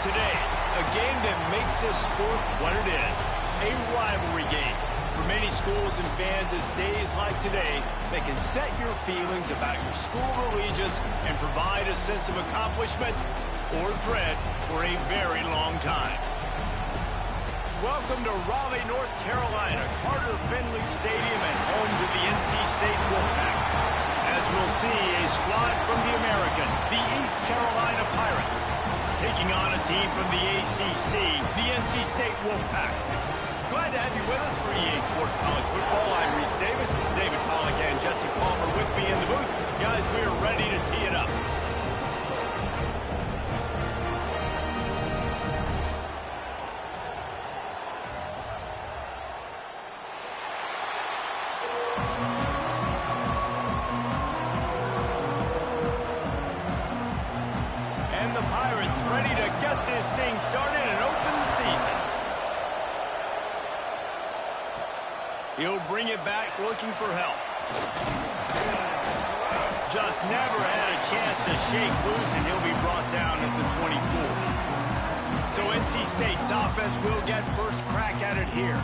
today, a game that makes this sport what it is, a rivalry game. For many schools and fans, it's days like today that can set your feelings about your school allegiance and provide a sense of accomplishment or dread for a very long time. Welcome to Raleigh, North Carolina, Carter Finley Stadium and home to the NC State Wolfpack. As we'll see, a squad from the American, the East Carolina Pirates, taking on a team from the ACC, the NC State Wolfpack. Glad to have you with us for EA Sports College Football. I'm Reese Davis, David Pollack and Jesse Palmer with me in the booth. Guys, we are ready to tee it up. And the Pirates ready to get this thing started and open the season. He'll bring it back looking for help. Just never had a chance to shake loose, and he'll be brought down at the 24. So NC State's offense will get first crack at it here.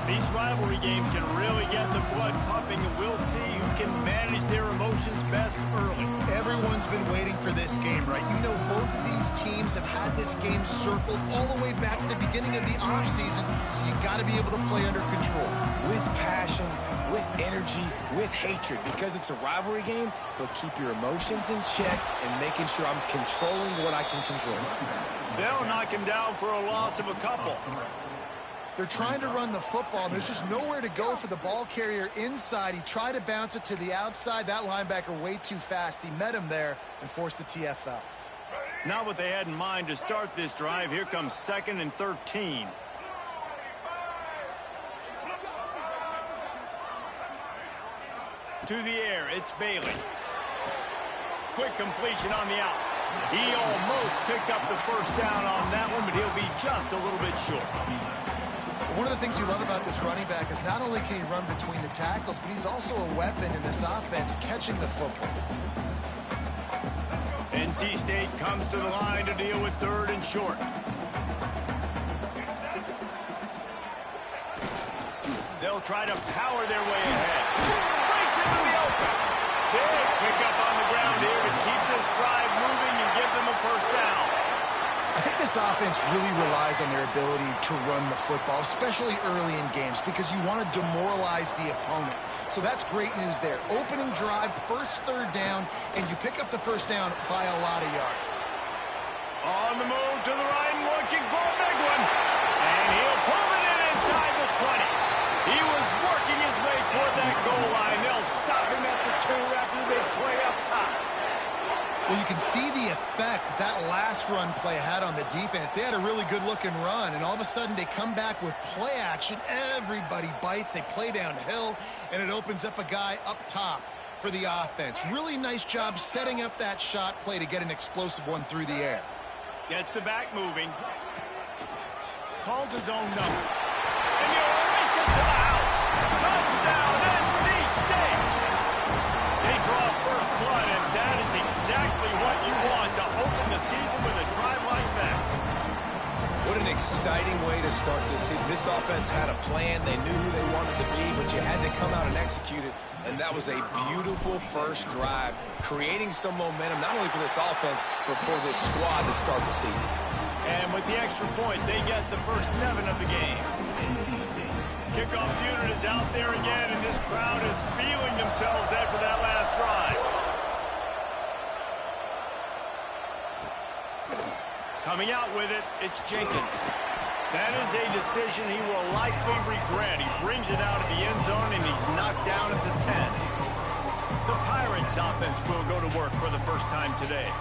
These rivalry games can really get the blood pumping, and we'll see who can manage their emotions best early. Everyone's been waiting for this game, right? You know, both of these teams have had this game circled all the way back to the beginning of the offseason, so you got to be able to play under control. With passion, with energy, with hatred, because it's a rivalry game, but keep your emotions in check and making sure I'm controlling what I can control. They'll knock him down for a loss of a couple. They're trying to run the football, and there's just nowhere to go for the ball carrier inside. He tried to bounce it to the outside. That linebacker way too fast. He met him there and forced the TFL. Not what they had in mind to start this drive. Here comes 2nd and 13. To the air, it's Bailey. Quick completion on the out. He almost picked up the first down on that one, but he'll be just a little bit short. One of the things you love about this running back is not only can he run between the tackles, but he's also a weapon in this offense catching the football. NC State comes to the line to deal with 3rd and short. They'll try to power their way ahead. Breaks into the open. Big pickup on the ground here to keep this drive moving and give them a first down. I think this offense really relies on their ability to run the football, especially early in games, because you want to demoralize the opponent. So that's great news there. Opening drive, first 3rd down, and you pick up the first down by a lot of yards. On the move to the right and looking for a big one. And he'll pull it in inside the 20. He was working his way toward that goal line. They'll stop him at the 2 after the big play up top. Well, you can see the effect that last run play had on the defense. They had a really good-looking run, and all of a sudden they come back with play action. Everybody bites. They play downhill, and it opens up a guy up top for the offense. Really nice job setting up that shot play to get an explosive one through the air. Gets the back moving. Calls his own number. And he'll race it to the house. Touchdown, NC State! They draw first blood, and that is exactly what you want to open the season with a drive like that. What an exciting way to start this season. This offense had a plan. They knew who they wanted to be, but you had to come out and execute it. And that was a beautiful first drive, creating some momentum, not only for this offense, but for this squad to start the season. And with the extra point, they get the first 7 of the game. Kickoff unit is out there again, and this crowd is feeling themselves after that last drive. Coming out with it, it's Jenkins. That is a decision he will likely regret. He brings it out of the end zone, and he's knocked down at the 10. The Pirates offense will go to work for the first time today.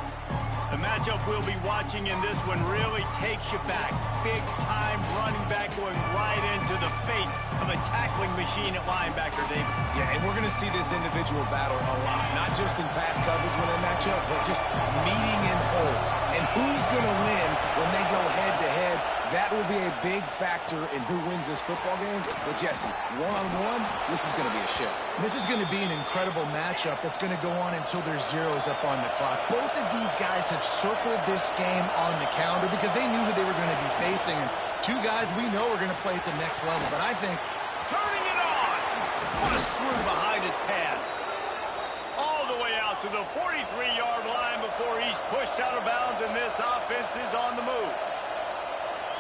The matchup we'll be watching in this one really takes you back. Big-time running back going right into the face of a tackling machine at linebacker, David. Yeah, and we're going to see this individual battle a lot, not just in pass coverage when they match up, but just meeting in holes. And who's going to win when they go head-to-head? That will be a big factor in who wins this football game. But, Jesse, one-on-one, this is going to be a show. This is going to be an incredible matchup that's going to go on until there's zeros up on the clock. Both of these guys have circled this game on the calendar because they knew who they were going to be facing. And two guys we know are going to play at the next level. But I think... Turning it on! Bust through behind his pad. All the way out to the 43-yard line before he's pushed out of bounds, and this offense is on the move.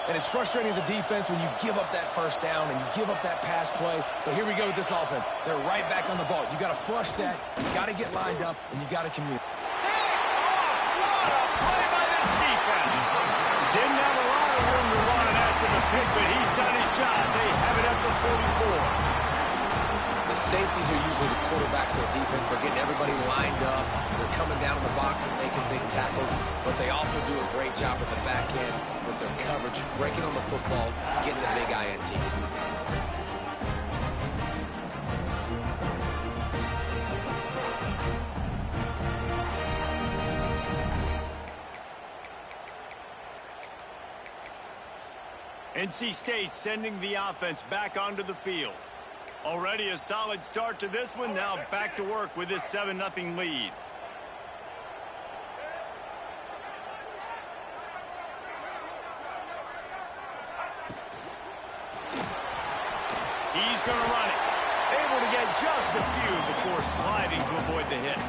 And it's frustrating as a defense when you give up that first down and give up that pass play. But here we go with this offense. They're right back on the ball. You got to flush that. You got to get lined up, and you got to communicate. What a play by this defense. Didn't have a lot of room to run it after the pick, but he's done his job. They have it at the 44. The safeties are usually the quarterbacks of the defense. They're getting everybody lined up. They're coming down in the box and making big tackles. But they also do a great job at the back end with their coverage, breaking on the football, getting the big INT. NC State sending the offense back onto the field. Already a solid start to this one. Now back to work with this 7-0 lead. He's going to run it. Able to get just a few before sliding to avoid the hits.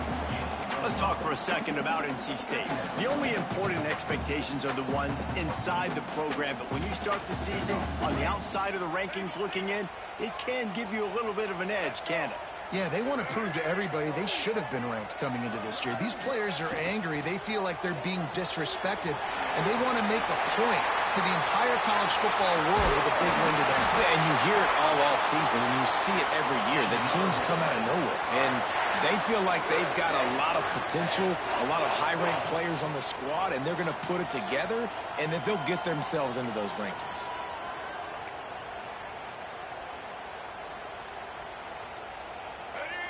Let's talk for a second about NC State. The only important expectations are the ones inside the program, but when you start the season on the outside of the rankings looking in, it can give you a little bit of an edge, can it? Yeah, they want to prove to everybody they should have been ranked coming into this year. These players are angry. They feel like they're being disrespected, and they want to make a point to the entire college football world with a big win today. Yeah, and you hear it all off season, and you see it every year. The teams come out of nowhere, and they feel like they've got a lot of potential, a lot of high-ranked players on the squad, and they're going to put it together, and that they'll get themselves into those rankings.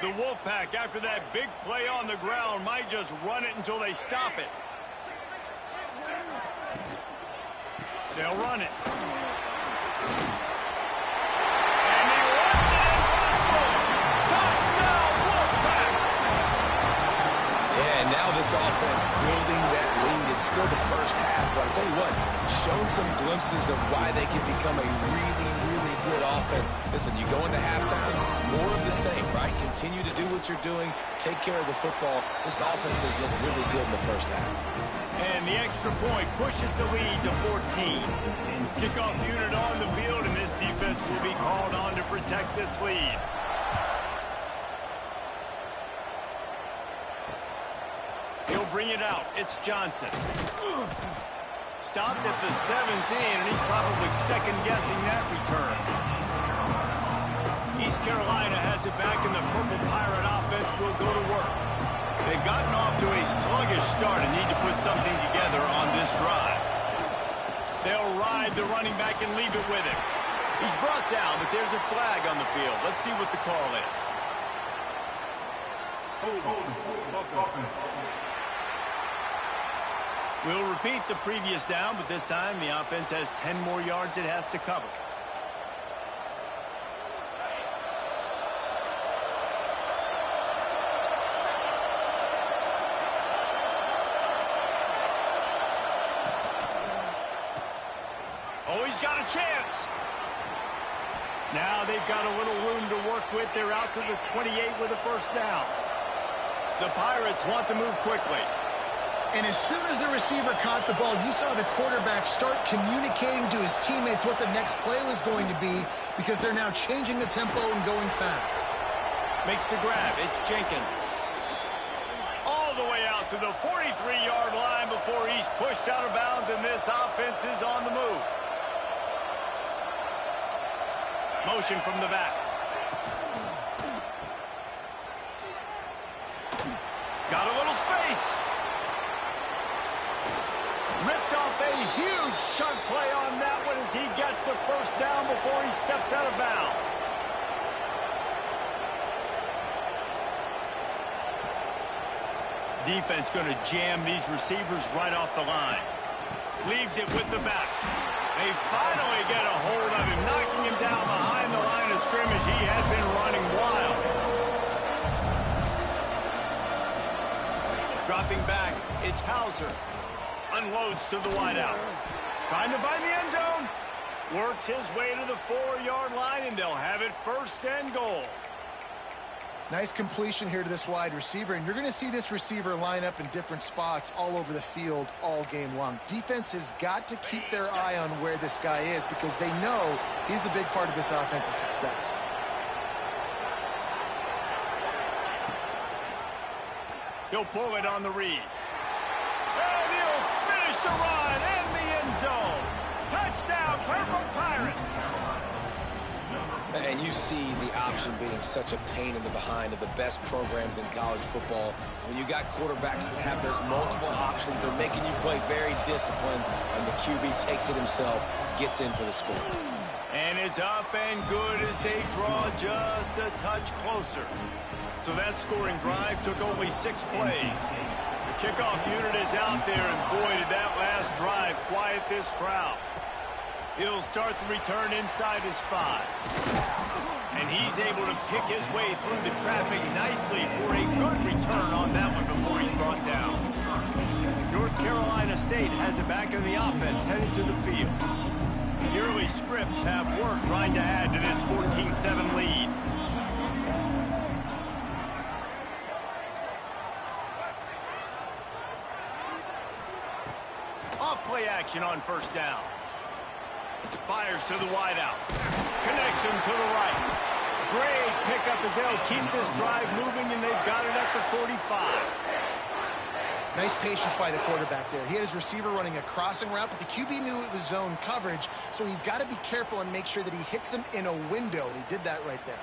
The Wolfpack, after that big play on the ground, might just run it until they stop it. They'll run it. And he runs it impossible. Touchdown, Wolfpack! Yeah, and now this offense building that lead. It's still the first half, but I'll tell you what, shown some glimpses of why they can become a really, really good offense. Listen, you go into halftime, more of the same, right? Continue to do what you're doing, take care of the football. This offense has looked really good in the first half. And the extra point pushes the lead to 14. Kickoff unit on the field, and this defense will be called on to protect this lead. He'll bring it out. It's Johnson. Stopped at the 17, and he's probably second-guessing that return. East Carolina has it back, and the Purple Pirate offense will go to work. They've gotten off to a sluggish start and need to put something together on this drive. They'll ride the running back and leave it with him. He's brought down, but there's a flag on the field. Let's see what the call is. We'll repeat the previous down, but this time the offense has 10 more yards it has to cover. Oh, he's got a chance. Now they've got a little room to work with. They're out to the 28 with a first down. The Pirates want to move quickly. And as soon as the receiver caught the ball, you saw the quarterback start communicating to his teammates what the next play was going to be because they're now changing the tempo and going fast. Makes the grab. It's Jenkins. All the way out to the 43-yard line before he's pushed out of bounds, and this offense is on the move. Motion from the back. Got a little space. Ripped off a huge chunk play on that one as he gets the first down before he steps out of bounds. Defense going to jam these receivers right off the line. Leaves it with the back. They finally get a hold of him, knocking him down behind the line of scrimmage. He had been running wild. Dropping back, it's Hauser. Unloads to the wideout. Trying to find the end zone. Works his way to the 4-yard line, and they'll have it 1st and goal. Nice completion here to this wide receiver, and you're going to see this receiver line up in different spots all over the field all game long. Defense has got to keep their eye on where this guy is because they know he's a big part of this offense's success. He'll pull it on the read. And he'll finish the run in the end zone. Touchdown, Purple Pirates. And you see the option being such a pain in the behind of the best programs in college football. When you got quarterbacks that have those multiple options, they're making you play very disciplined, and the QB takes it himself, gets in for the score. And it's up and good as they draw just a touch closer. So that scoring drive took only 6 plays. The kickoff unit is out there, and boy, did that last drive quiet this crowd. He'll start the return inside his 5. And he's able to pick his way through the traffic nicely for a good return on that one before he's brought down. North Carolina State has it back in the offense headed to the field. The early scripts have work trying to add to this 14-7 lead. Off play action on 1st down. Fires to the wideout. Connection to the right. Great pickup as they'll keep this drive moving, and they've got it at the 45. Nice patience by the quarterback there. He had his receiver running a crossing route, but the QB knew it was zone coverage, so he's got to be careful and make sure that he hits him in a window, and he did that right there.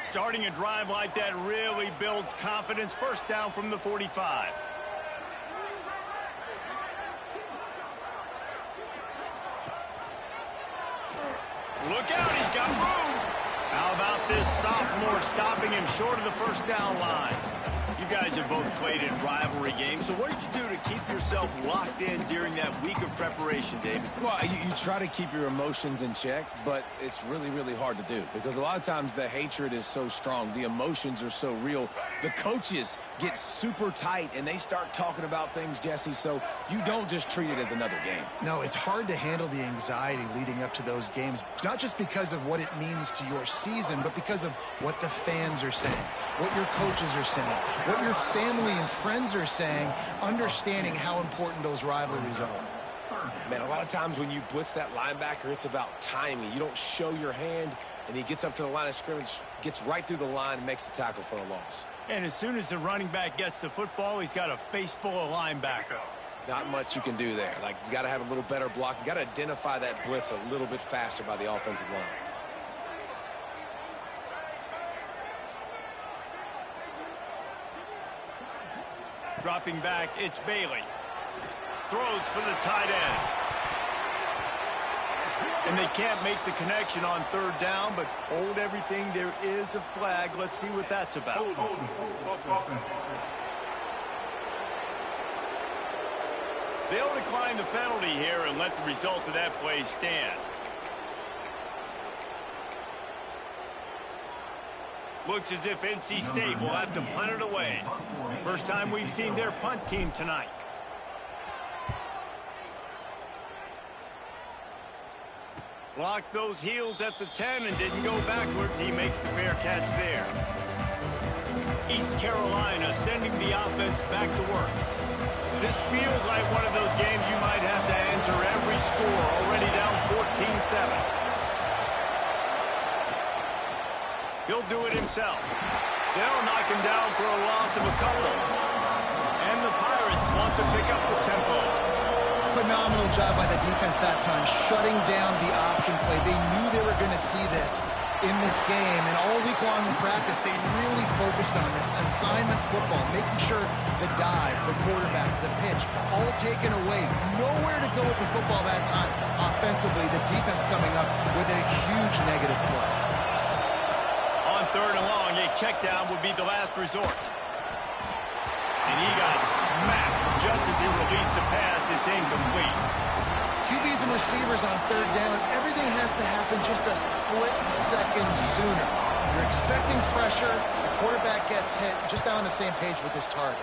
Starting a drive like that really builds confidence. 1st down from the 45. Look out, he's got room. How about this sophomore stopping him short of the 1st down line? You guys have both played in rivalry games, so what did you do to keep yourself locked in during that week of preparation, David? Well, you try to keep your emotions in check, but it's really, really hard to do because a lot of times the hatred is so strong. The emotions are so real. The coaches get super tight, and they start talking about things, Jesse, so you don't just treat it as another game. No, it's hard to handle the anxiety leading up to those games, not just because of what it means to your season, but because of what the fans are saying, what your coaches are saying, what your family and friends are saying, understanding how important those rivalries are. Man, a lot of times when you blitz that linebacker, it's about timing. You don't show your hand, and he gets up to the line of scrimmage, gets right through the line, and makes the tackle for a loss. And as soon as the running back gets the football, he's got a face full of linebacker. Not much you can do there. Like, you got to have a little better block. You got to identify that blitz a little bit faster by the offensive line. Dropping back, it's Bailey. Throws for the tight end. And they can't make the connection on 3rd down, but hold everything. There is a flag. Let's see what that's about. They'll decline the penalty here and let the result of that play stand. Looks as if NC State will have to punt it away. First time we've seen their punt team tonight. Blocked those heels at the 10 and didn't go backwards. He makes the fair catch there. East Carolina sending the offense back to work. This feels like one of those games you might have to answer every score. Already down 14-7. He'll do it himself. They'll knock him down for a loss of a couple. And the Pirates want to pick up the tempo. Phenomenal job by the defense that time, shutting down the option play. They knew they were going to see this in this game, and all week long in practice, they really focused on this assignment football, making sure the dive, the quarterback, the pitch, all taken away. Nowhere to go with the football that time. Offensively, the defense coming up with a huge negative play. On 3rd and long, a check down would be the last resort. And he got smacked just as he released the pass. It's incomplete. QBs and receivers on third down, everything has to happen just a split second sooner. You're expecting pressure, the quarterback gets hit, just not on the same page with his target.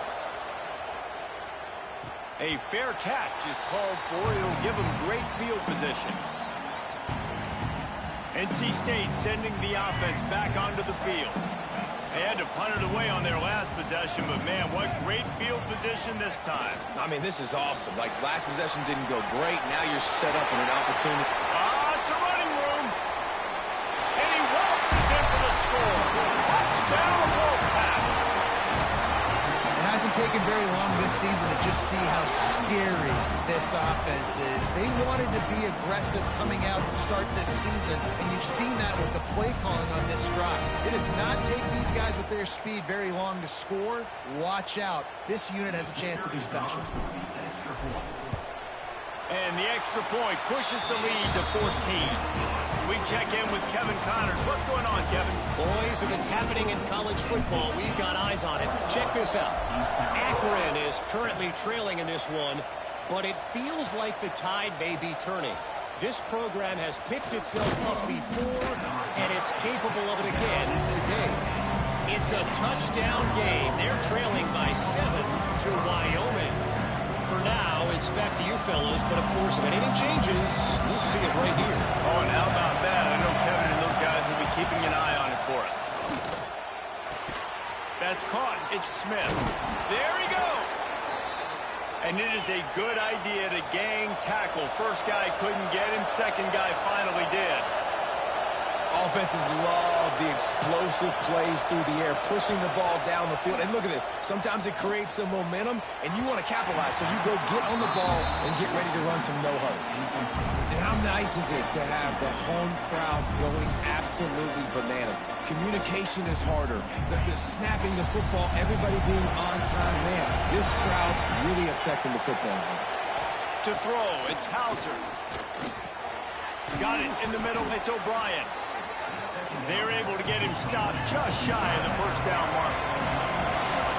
A fair catch is called for. It'll give him great field position. NC State sending the offense back onto the field. They had to punt it away on their last possession, but man, what great field position this time. I mean, this is awesome. Like, last possession didn't go great. Now you're set up in an opportunity. It's a running room. And he waltzes in for the score. Touchdown, Wolfpack. It hasn't taken very long this season to just see how scary this offense is. They wanted to be aggressive coming out to start this season, and you've seen that with the play calling on this drive. It does not take these guys with their speed very long to score. Watch out. This unit has a chance to be special. And the extra point pushes the lead to 14. We check in with Kevin Connors. What's going on, Kevin? Boys, if it's happening in college football, we've got eyes on it. Check this out. Akron is currently trailing in this one, but it feels like the tide may be turning. This program has picked itself up before, and it's capable of it again today. It's a touchdown game. They're trailing by 7 to Wyoming. For now, it's back to you fellas, but of course, if anything changes, we'll see it right here. Oh, and how about that? I know Kevin and those guys will be keeping an eye on it for us. That's caught. It's Smith. There he goes. And it is a good idea to gang tackle. First guy couldn't get him. Second guy finally did. Offenses love the explosive plays through the air, pushing the ball down the field. And look at this. Sometimes it creates some momentum, and you want to capitalize. So you go get on the ball and get ready to run some no-huddle. And how nice is it to have the home crowd going absolutely bananas? Communication is harder. The snapping the football, everybody being on time. Man, this crowd really affecting the football game. To throw, it's Hauser. Got it in the middle. It's O'Brien. They're able to get him stopped just shy of the first down mark.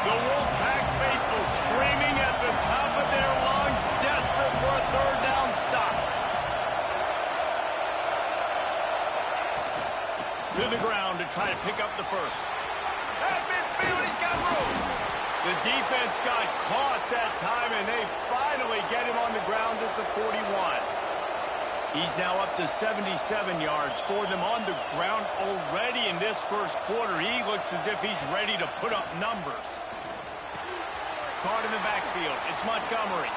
The Wolfpack faithful screaming at the top of their lungs, desperate for a third down stop. To the ground to try to pick up the first. At midfield, he's got room. The defense got caught that time, and they finally get him on the ground at the 41. He's now up to 77 yards for them on the ground already in this first quarter. He looks as if he's ready to put up numbers. Caught in the backfield. It's Montgomery.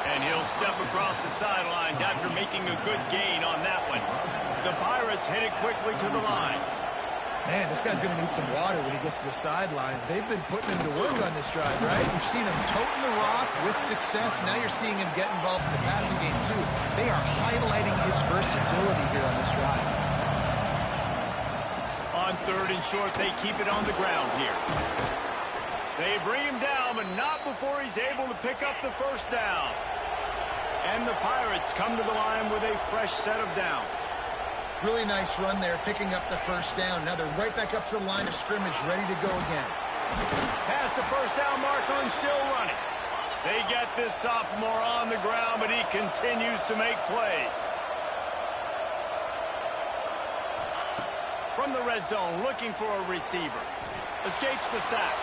And he'll step across the sidelines after making a good gain on that one. The Pirates hit it quickly to the line. Man, this guy's going to need some water when he gets to the sidelines. They've been putting him to work on this drive, right? You've seen him toting the rock with success. Now you're seeing him get involved in the passing game, too. They are highlighting his versatility here on this drive. On third and short, they keep it on the ground here. They bring him down, but not before he's able to pick up the first down. And the Pirates come to the line with a fresh set of downs. Really nice run there, picking up the first down. Now they're right back up to the line of scrimmage, ready to go again. Past the first down marker and still running. They get this sophomore on the ground, but he continues to make plays. From the red zone, looking for a receiver. Escapes the sack.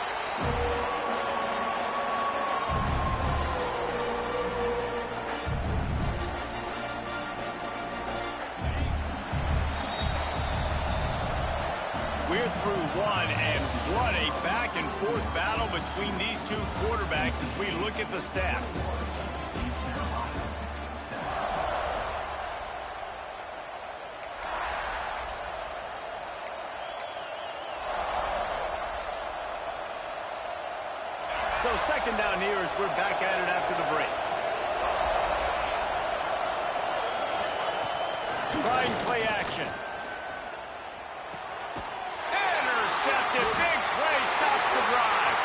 We're through one, and what a back-and-forth battle between these two quarterbacks as we look at the stats. So second down here as we're back at it after the break. Trying play action. Intercepted. Big play stops the drive.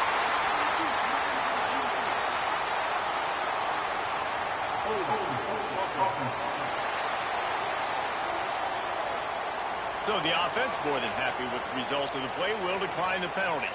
So the offense, more than happy with the result of the play, will decline the penalty.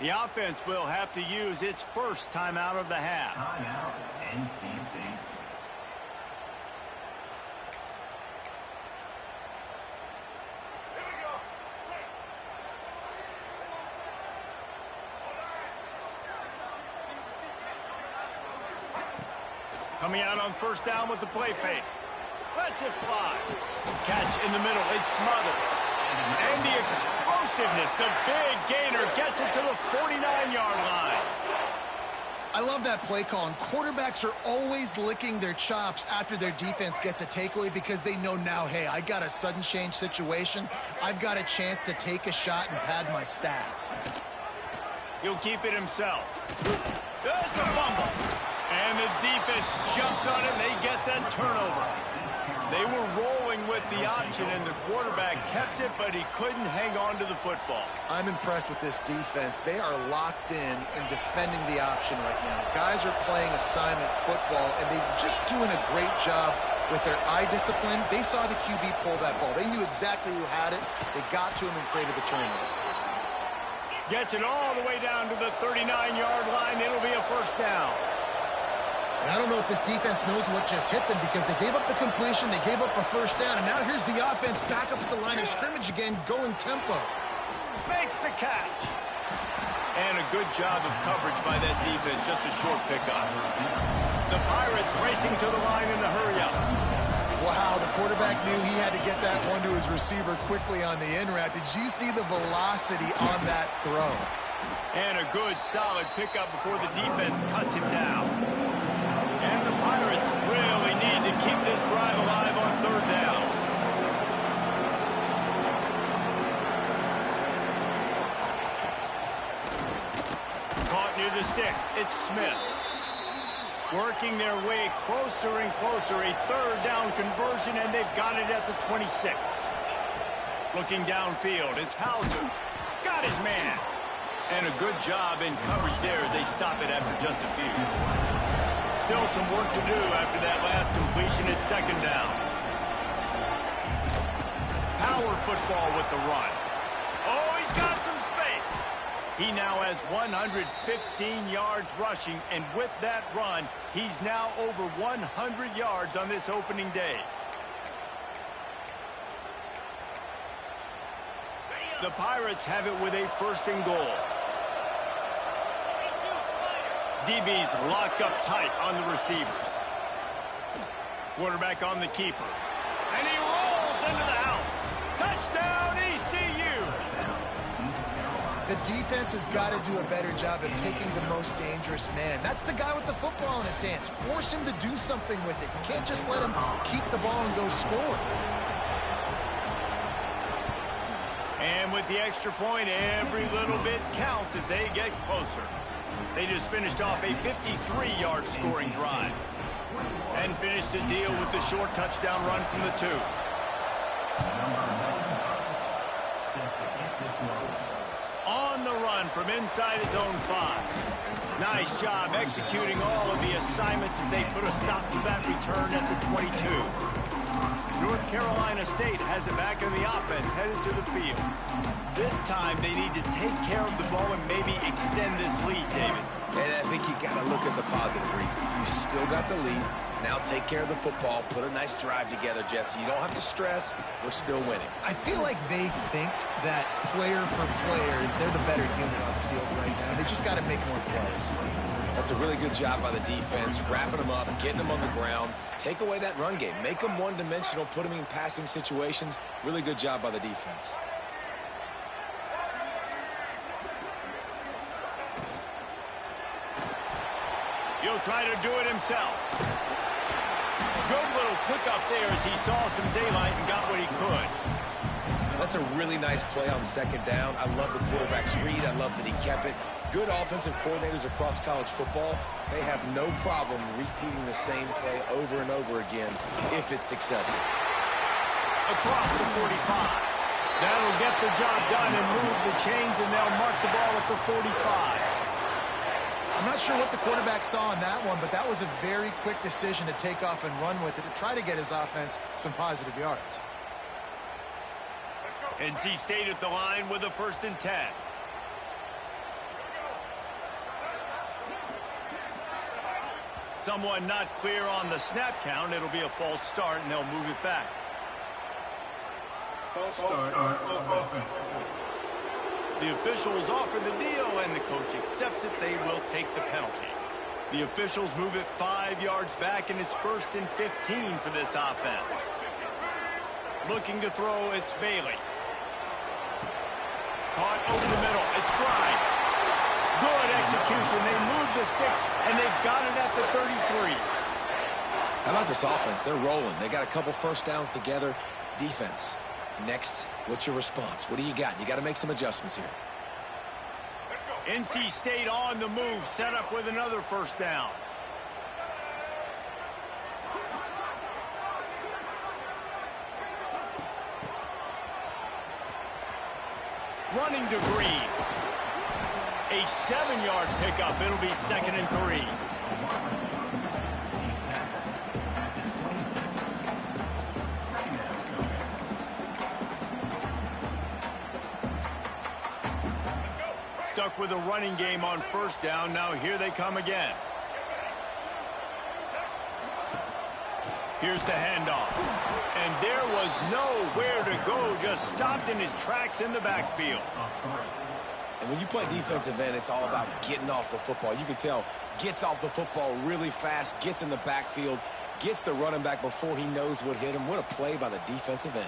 The offense will have to use its first timeout of the half. Timeout, NC State. Coming out on first down with the play fake. Lets it fly. Catch in the middle. It smothers. And the explosiveness, the big gainer gets it to the 49-yard line. I love that play call, and quarterbacks are always licking their chops after their defense gets a takeaway because they know now, hey, I got a sudden change situation. I've got a chance to take a shot and pad my stats. He'll keep it himself. It's a fumble. And the defense jumps on it, and they get that turnover. They were rolling with the option, and the quarterback kept it, but he couldn't hang on to the football. I'm impressed with this defense. They are locked in defending the option right now. Guys are playing assignment football, and they're just doing a great job with their eye discipline. They saw the QB pull that ball. They knew exactly who had it. They got to him and created the turnover. Gets it all the way down to the 39-yard line. It'll be a first down. And I don't know if this defense knows what just hit them because they gave up the completion, they gave up a first down, and now here's the offense back up at the line of scrimmage again, going tempo. Makes the catch. And a good job of coverage by that defense, just a short pickup. The Pirates racing to the line in the hurry-up. Wow, the quarterback knew he had to get that one to his receiver quickly on the in route. Did you see the velocity on that throw? And a good, solid pickup before the defense cuts him down. And the Pirates really need to keep this drive alive on third down. Caught near the sticks. It's Smith. Working their way closer and closer. A third down conversion, and they've got it at the 26. Looking downfield, it's Hauser. Got his man. And a good job in coverage there as they stop it after just a few. Still some work to do after that last completion at second down. Power football with the run. Oh, he's got some space. He now has 115 yards rushing, and with that run, he's now over 100 yards on this opening day. The Pirates have it with a first and goal. DB's locked up tight on the receivers. Quarterback on the keeper. And he rolls into the house. Touchdown, ECU! The defense has got to do a better job of taking the most dangerous man. That's the guy with the football in his hands. Force him to do something with it. You can't just let him keep the ball and go score. And with the extra point, every little bit counts as they get closer. They just finished off a 53-yard scoring drive and finished the deal with the short touchdown run from the 2. On the run from inside his own 5. Nice job executing all of the assignments as they put a stop to that return at the 22. North Carolina State has it back in the offense, headed to the field. This time, they need to take care of the ball and maybe extend this lead, David. And I think you got to look at the positive reason. You still got the lead. Now take care of the football. Put a nice drive together, Jesse. You don't have to stress. We're still winning. I feel like they think that player for player, they're the better unit on the field right now. They just got to make more plays. That's a really good job by the defense, wrapping them up, getting them on the ground. Take away that run game. Make them one-dimensional, put them in passing situations. Really good job by the defense. He'll try to do it himself. Good little pickup there as he saw some daylight and got what he could. That's a really nice play on second down. I love the quarterback's read. I love that he kept it. Good offensive coordinators across college football, they have no problem repeating the same play over and over again if it's successful. Across the 45. That'll get the job done and move the chains, and they'll mark the ball at the 45. I'm not sure what the quarterback saw on that one, but that was a very quick decision to take off and run with it to try to get his offense some positive yards. NC State at the line with a 1st and 10. Someone not clear on the snap count. It'll be a false start, and they'll move it back. False start offense. The officials offer the deal, and the coach accepts it. They will take the penalty. The officials move it 5 yards back, and it's 1st and 15 for this offense. Looking to throw, it's Bailey. Caught over the middle. It's Grimes. Good execution. They move the sticks, and they've got it at the 33. How about this offense? They're rolling. They got a couple first downs together. Defense. Next, what's your response? What do you got? You got to make some adjustments here. NC State on the move, set up with another first down. Running to Green. A 7-yard pickup. It'll be 2nd and 3. Stuck with a running game on first down. Now here they come again. Here's the handoff. And there was nowhere to go. Just stopped in his tracks in the backfield. And when you play defensive end, it's all about getting off the football. You can tell, gets off the football really fast, gets in the backfield, gets the running back before he knows what hit him. What a play by the defensive end.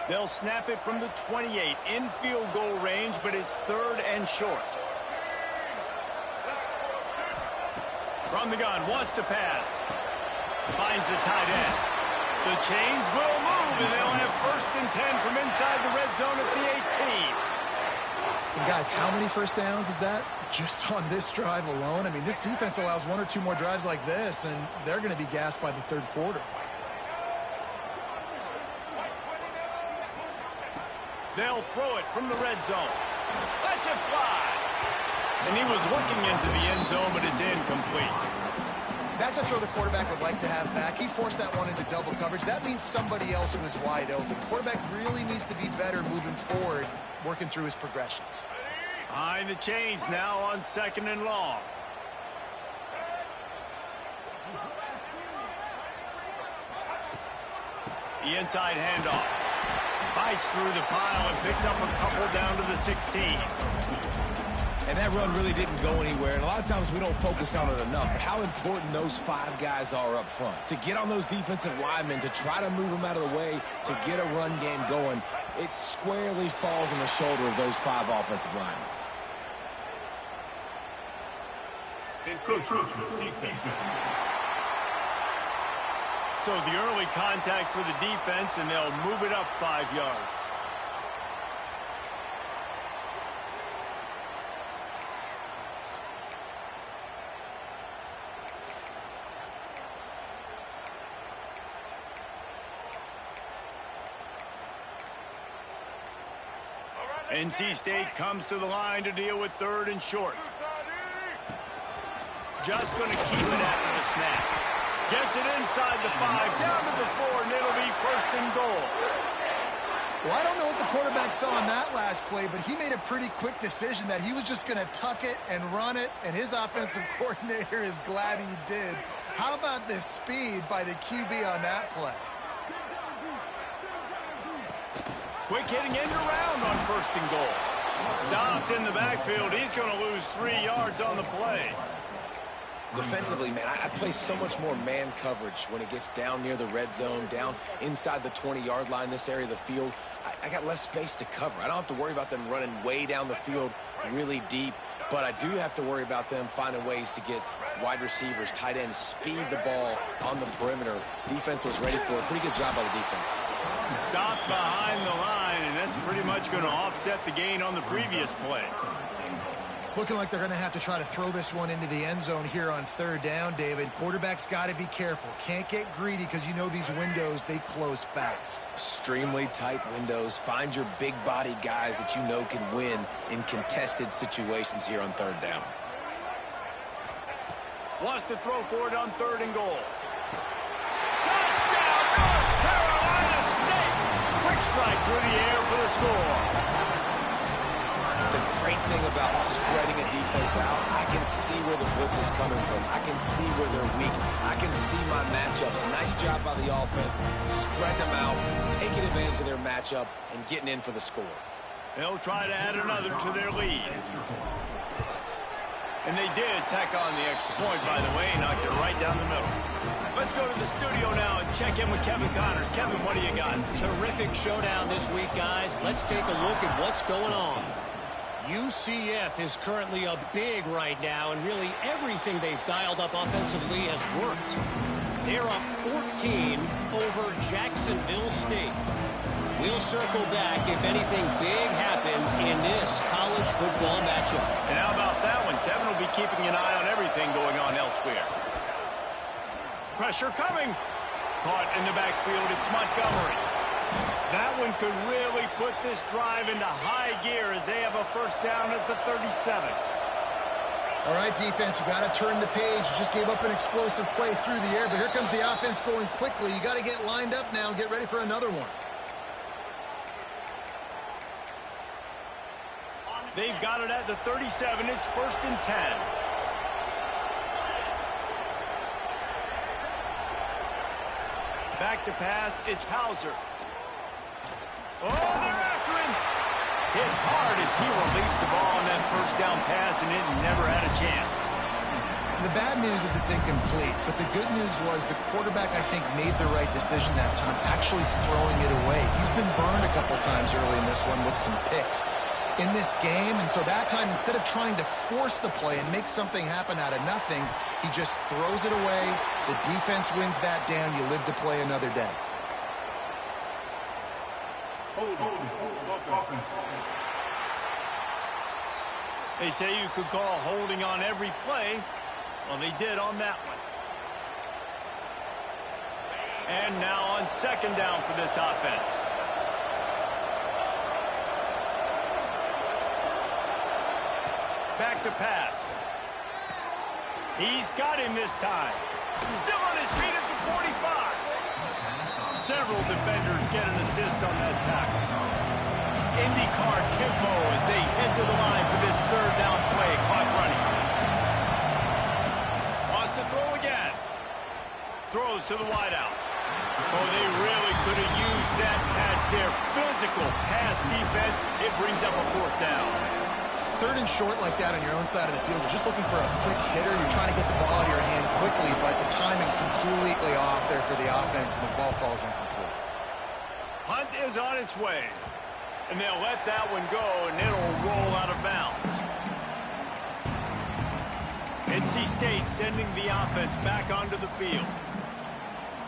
They'll snap it from the 28 in field goal range, but it's 3rd and short. From the gun, wants to pass. Finds the tight end. The chains will move, and they'll have 1st and 10 from inside the red zone at the 18. And guys, how many first downs is that just on this drive alone? I mean, this defense allows 1 or 2 more drives like this, and they're going to be gassed by the 3rd quarter. They'll throw it from the red zone. Let's it fly. And he was looking into the end zone, but it's incomplete. That's a throw the quarterback would like to have back. He forced that one into double coverage. That means somebody else was wide open. The quarterback really needs to be better moving forward, working through his progressions. Behind the chains now on 2nd and long. The inside handoff. Fights through the pile and picks up a couple down to the 16. And that run really didn't go anywhere. And a lot of times we don't focus on it enough. But how important those 5 guys are up front. To get on those defensive linemen, to try to move them out of the way, to get a run game going, it squarely falls on the shoulder of those 5 offensive linemen. Defense. So the early contact for the defense, and they'll move it up 5 yards. NC State comes to the line to deal with 3rd and short. Just going to keep it after the snap. Gets it inside the 5, down to the 4, and it'll be 1st and goal. Well, I don't know what the quarterback saw on that last play, but he made a pretty quick decision that he was just going to tuck it and run it, and his offensive coordinator is glad he did. How about the speed by the QB on that play? Quick hitting end around on 1st and goal. Stopped in the backfield. He's going to lose 3 yards on the play. Defensively, man, I play so much more man coverage when it gets down near the red zone, down inside the 20-yard line, this area of the field. I got less space to cover. I don't have to worry about them running way down the field really deep, but I do have to worry about them finding ways to get wide receivers, tight ends, speed the ball on the perimeter. Defense was ready for it. Pretty good job by the defense. Stopped behind the line, and that's pretty much going to offset the gain on the previous play. It's looking like they're going to have to try to throw this one into the end zone here on 3rd down, David. Quarterback's got to be careful. Can't get greedy because you know these windows, they close fast. Extremely tight windows. Find your big-bodied guys that you know can win in contested situations here on 3rd down. Wants to throw for it on 3rd and goal. Touchdown, North Carolina State! Quick strike through the air for the score. great thing about spreading a defense out, I can see where the blitz is coming from. I can see where they're weak. I can see my matchups. Nice job by the offense. Spread them out, taking advantage of their matchup, and getting in for the score. They'll try to add another to their lead. And they did tack on the extra point, by the way, knocked it right down the middle. Let's go to the studio now and check in with Kevin Connors. Kevin, what do you got? Terrific showdown this week, guys. Let's take a look at what's going on. UCF is currently up big right now, and really everything they've dialed up offensively has worked. They're up 14 over Jacksonville State. We'll circle back if anything big happens in this college football matchup. And how about that one? Kevin will be keeping an eye on everything going on elsewhere. Pressure coming. Caught in the backfield. It's Montgomery. That one could really put this drive into high gear as they have a first down at the 37. All right, defense, you got to turn the page. You just gave up an explosive play through the air, but here comes the offense going quickly. You got to get lined up now and get ready for another one. They've got it at the 37. It's 1st and 10. Back to pass. It's Hauser. Oh, they're after him. Hit hard as he released the ball on that first down pass, and it never had a chance. The bad news is it's incomplete, but the good news was the quarterback, I think, made the right decision that time, actually throwing it away. He's been burned a couple times early in this one with some picks in this game, and so that time, instead of trying to force the play and make something happen out of nothing, he just throws it away. The defense wins that down. You live to play another day. They say you could call holding on every play. Well, they did on that one. And now on 2nd down for this offense. Back to pass. He's got him this time. Still on his feet at the 45. Several defenders get an assist on that tackle. IndyCar tempo as they head to the line for this 3rd down play. Clock running. Wants to throw again. Throws to the wideout. Oh, they really could have used that catch there. Physical pass defense. It brings up a 4th down. 3rd and short like that on your own side of the field, you're just looking for a quick hitter. You're trying to get the ball out of your hand quickly, but the timing completely off there for the offense, and the ball falls incomplete. Hunt is on its way. And they'll let that one go, and it'll roll out of bounds. NC State sending the offense back onto the field.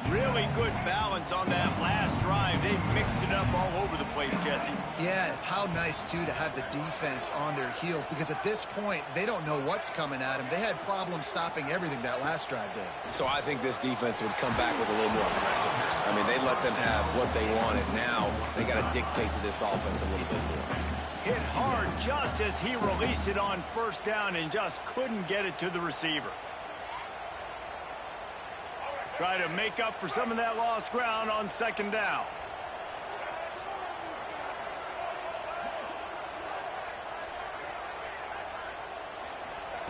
Really good balance on that last drive. They mixed it up all over the place, Jesse. Yeah, how nice, too, to have the defense on their heels, because at this point, they don't know what's coming at them. They had problems stopping everything that last drive did. So I think this defense would come back with a little more aggressiveness. I mean, they let them have what they wanted. Now they got to dictate to this offense a little bit more. Hit hard just as he released it on 1st down and just couldn't get it to the receiver. Try to make up for some of that lost ground on 2nd down.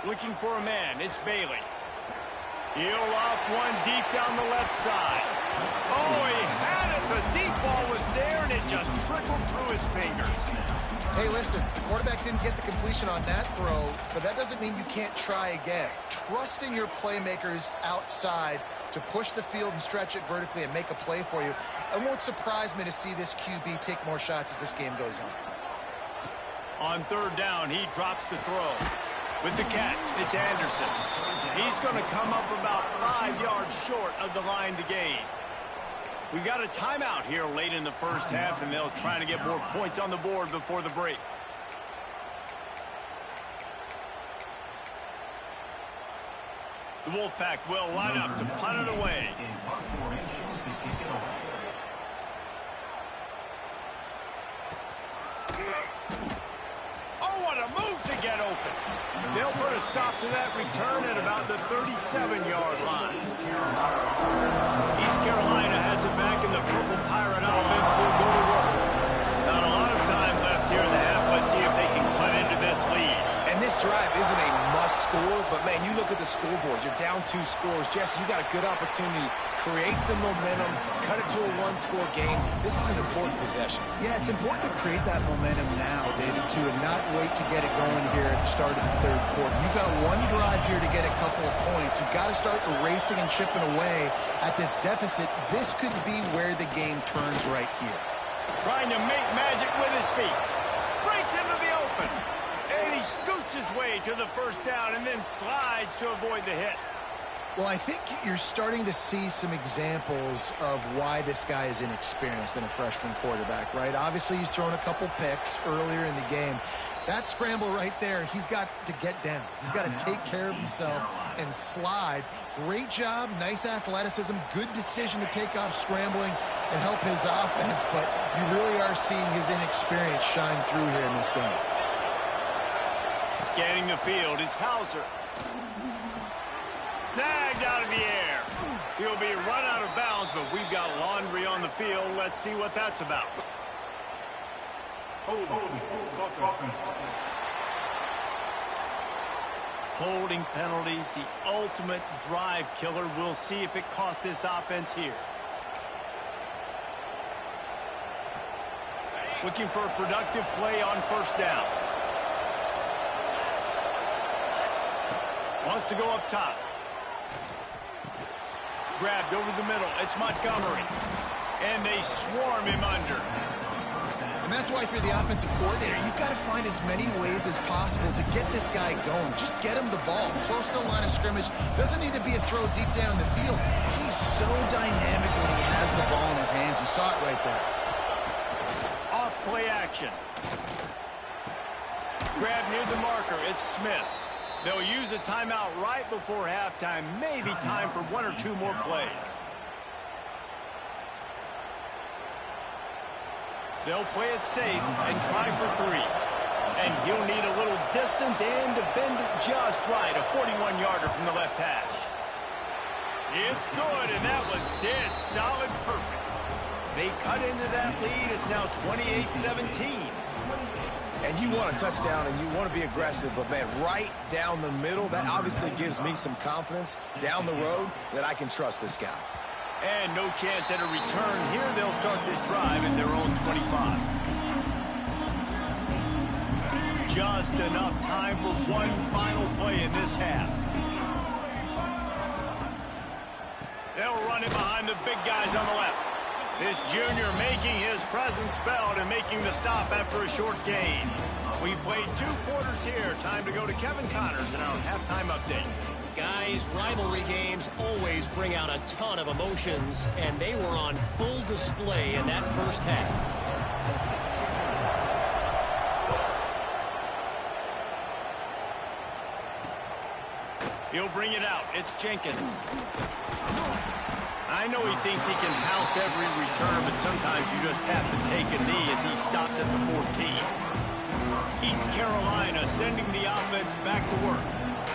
Looking for a man. It's Bailey. He'll off one deep down the left side. Oh, he had it. The deep ball was there, and it just trickled through his fingers. Hey, listen, the quarterback didn't get the completion on that throw, but that doesn't mean you can't try again. Trusting your playmakers outside to push the field and stretch it vertically and make a play for you. It won't surprise me to see this QB take more shots as this game goes on. On 3rd down, he drops the throw. With the catch, it's Anderson. He's going to come up about 5 yards short of the line to gain. We got a timeout here late in the first half, and they'll try to get more points on the board before the break. The Wolfpack will line up to punt it away. Oh, what a move to get open. They'll put a stop to that return at about the 37-yard line. East Carolina has it back, and the Purple Pirate offense will go to work. Not a lot of time left here in the half. Let's see if they can cut into this this drive isn't a must score, but, man, you look at the scoreboard. You're down 2 scores. Jesse, you got a good opportunity. Create some momentum. Cut it to a 1-score game. This is an important possession. Yeah, it's important to create that momentum now, David, too, and not wait to get it going here at the start of the third quarter. You've got one drive here to get a couple of points. You've got to start erasing and chipping away at this deficit. This could be where the game turns right here. Trying to make magic with his feet. Breaks into the open. And he scoots his way to the first down and then slides to avoid the hit. Well, I think you're starting to see some examples of why this guy is inexperienced in a freshman quarterback, right? Obviously, he's thrown a couple picks earlier in the game. That scramble right there, he's got to get down. He's got to take care of himself and slide. Great job, nice athleticism, good decision to take off scrambling and help his offense, but you really are seeing his inexperience shine through here in this game. Scanning the field, it's Hauser. Snagged out of the air. He'll be run out of bounds, but we've got laundry on the field. Let's see what that's about. Holding penalties, the ultimate drive killer. We'll see if it costs this offense here. Looking for a productive play on first down. Wants to go up top. Grabbed over the middle. It's Montgomery. And they swarm him under. And that's why if you're the offensive coordinator, you've got to find as many ways as possible to get this guy going. Just get him the ball close to the line of scrimmage. Doesn't need to be a throw deep down the field. He's so dynamic when he has the ball in his hands. You saw it right there. Off play action. Grab near the marker. It's Smith. They'll use a timeout right before halftime. Maybe time for 1 or 2 more plays. They'll play it safe and try for 3. And he'll need a little distance and to bend it just right. A 41-yarder from the left hash. It's good, and that was dead solid perfect. They cut into that lead. It's now 28-17. And you want a touchdown and you want to be aggressive, but, man, right down the middle, that obviously gives me some confidence down the road that I can trust this guy. And no chance at a return here. They'll start this drive at their own 25. Just enough time for one final play in this half. They'll run it behind the big guys on the left. This junior making his presence felt and making the stop after a short gain. We played 2 quarters here. Time to go to Kevin Connors in our halftime update. Guys, rivalry games always bring out a ton of emotions, and they were on full display in that first half. He'll bring it out. It's Jenkins. I know he thinks he can house every return, but sometimes you just have to take a knee as he stopped at the 14. East Carolina sending the offense back to work.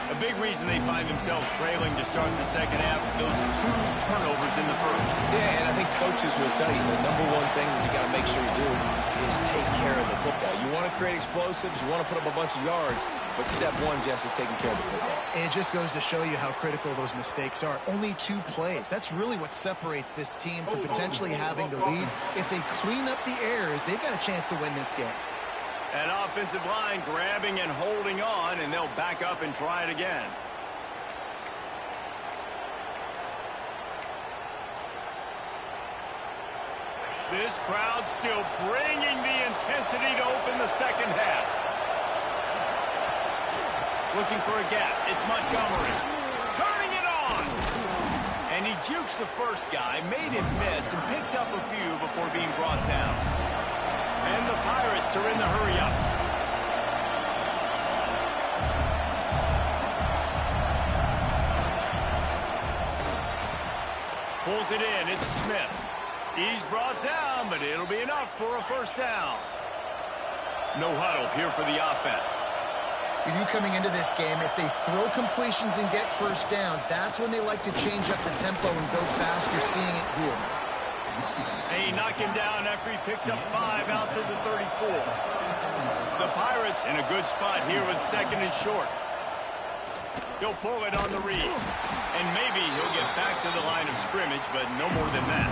A big reason they find themselves trailing to start the second half, those 2 turnovers in the first. Yeah, and I think coaches will tell you the #1 thing that you got to make sure you do is take care of the football. You want to create explosives, you want to put up a bunch of yards, but step 1, Jesse, taking care of the football. And it just goes to show you how critical those mistakes are. Only 2 plays. That's really what separates this team from potentially having the lead. If they clean up the errors, they've got a chance to win this game. An offensive line grabbing and holding on, and they'll back up and try it again. This crowd still bringing the intensity to open the second half. Looking for a gap. It's Montgomery. Turning it on. And he jukes the first guy, made him miss, and picked up a few before being brought down. And the Pirates are in the hurry-up. Pulls it in. It's Smith. He's brought down, but it'll be enough for a first down. No huddle here for the offense. You knew coming into this game, if they throw completions and get first downs, that's when they like to change up the tempo and go fast. You're seeing it here. They knock him down after he picks up 5 out to the 34. The Pirates in a good spot here with second and short. He'll pull it on the read. And maybe he'll get back to the line of scrimmage, but no more than that.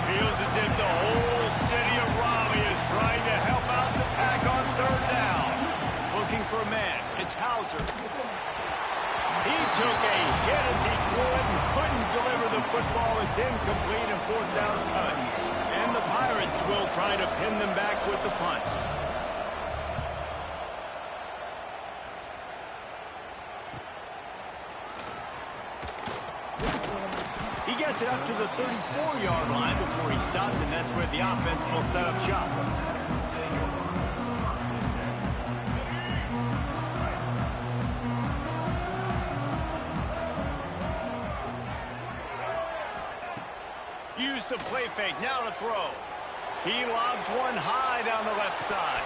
Feels as if the whole city of Raleigh is trying to help out the Pack on third down. Looking for a man. It's Hauser. He took a hit as he threw it and couldn't deliver the football. It's incomplete and fourth down's cut. And the Pirates will try to pin them back with the punt. He gets it up to the 34-yard line before he stopped, and that's where the offense will set up shop. Use the play fake, now to throw. He lobs one high down the left side.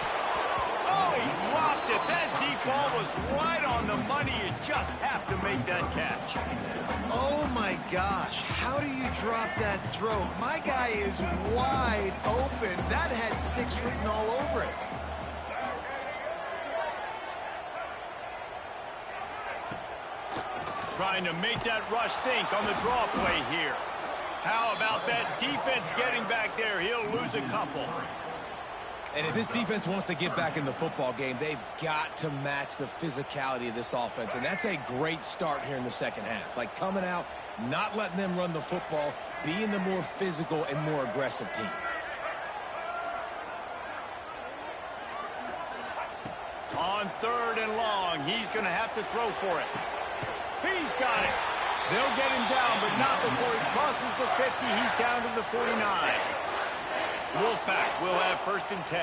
Oh, he dropped it. That deep ball was right on the money. You just have to make that catch. Oh, my gosh. How do you drop that throw? My guy is wide open. That had 6 written all over it. Trying to make that rush think on the draw play here. How about that defense getting back there? He'll lose a couple. And if this defense wants to get back in the football game, they've got to match the physicality of this offense. And that's a great start here in the second half. Like coming out, not letting them run the football, being the more physical and more aggressive team. On third and long, he's going to have to throw for it. He's got it. They'll get him down, but not before he crosses the 50. He's down to the 49. Wolfpack will have first and 10.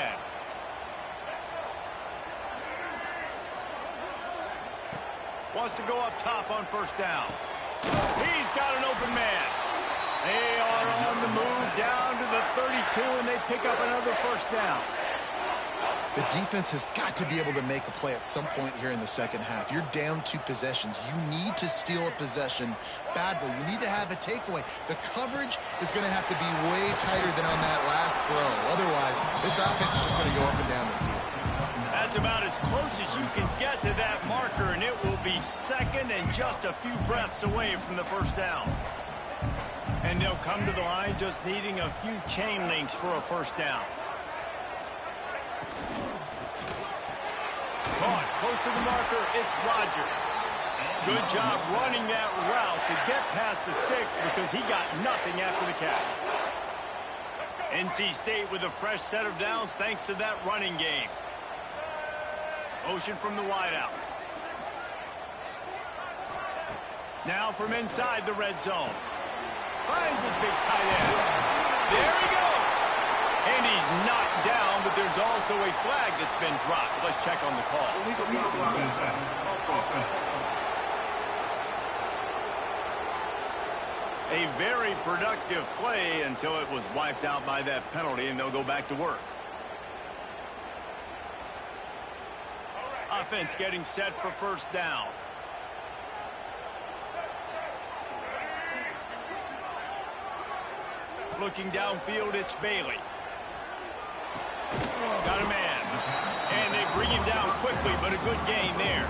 Wants to go up top on first down. He's got an open man. They are on the move down to the 32, and they pick up another first down. The defense has got to be able to make a play at some point here in the second half. You're down 2 possessions. You need to steal a possession badly. You need to have a takeaway. The coverage is going to have to be way tighter than on that last throw. Otherwise, this offense is just going to go up and down the field. That's about as close as you can get to that marker, and it will be second and just a few breaths away from the first down. And they'll come to the line just needing a few chain links for a first down. Caught close to the marker, it's Rodgers. Good job running that route to get past the sticks because he got nothing after the catch. NC State with a fresh set of downs thanks to that running game. Motion from the wideout. Now from inside the red zone. Finds his big tight end. There he goes. And he's knocked down, but there's also a flag that's been dropped. Let's check on the call. A very productive play until it was wiped out by that penalty, and they'll go back to work. Offense getting set for first down. Looking downfield, it's Bailey. Got a man. And they bring him down quickly, but a good gain there.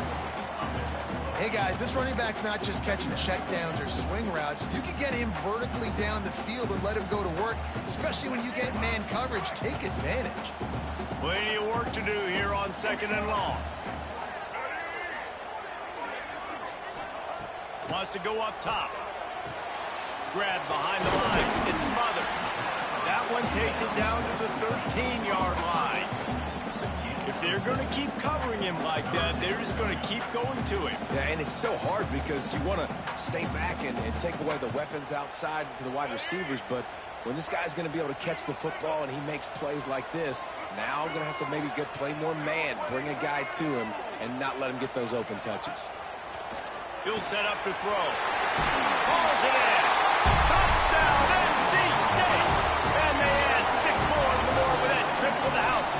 Hey, guys, this running back's not just catching checkdowns or swing routes. You can get him vertically down the field and let him go to work, especially when you get man coverage. Take advantage. Plenty of work to do here on second and long. Wants to go up top. Grab behind the line. It's Smothers. That one takes it down to the 13-yard line. If they're going to keep covering him like that, they're just going to keep going to him. Yeah, and it's so hard because you want to stay back and take away the weapons outside to the wide receivers, but when this guy's going to be able to catch the football and he makes plays like this, now I'm going to have to maybe play more man, bring a guy to him, and not let him get those open touches. He'll set up to throw. Balls it in. Touchdown, NC State. And they add 6 more to the board with that trip to the house.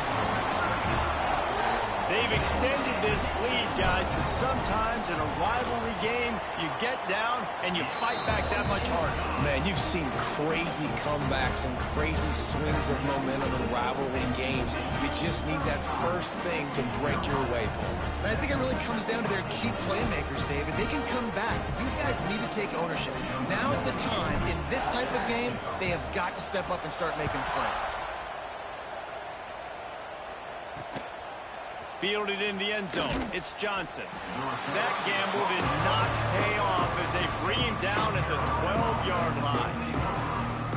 They've extended this lead, guys, but sometimes in a rivalry game, You get down and you fight back that much harder. Man, you've seen crazy comebacks and crazy swings of momentum in rivalry games. You just need that first thing to break your way, Paul. I think it really comes down to their key playmakers, David. They can come back. These guys need to take ownership. Now's the time. In this type of game, they have got to step up and start making plays. Fielded in the end zone. It's Johnson. That gamble did not pay off as they bring him down at the 12-yard line.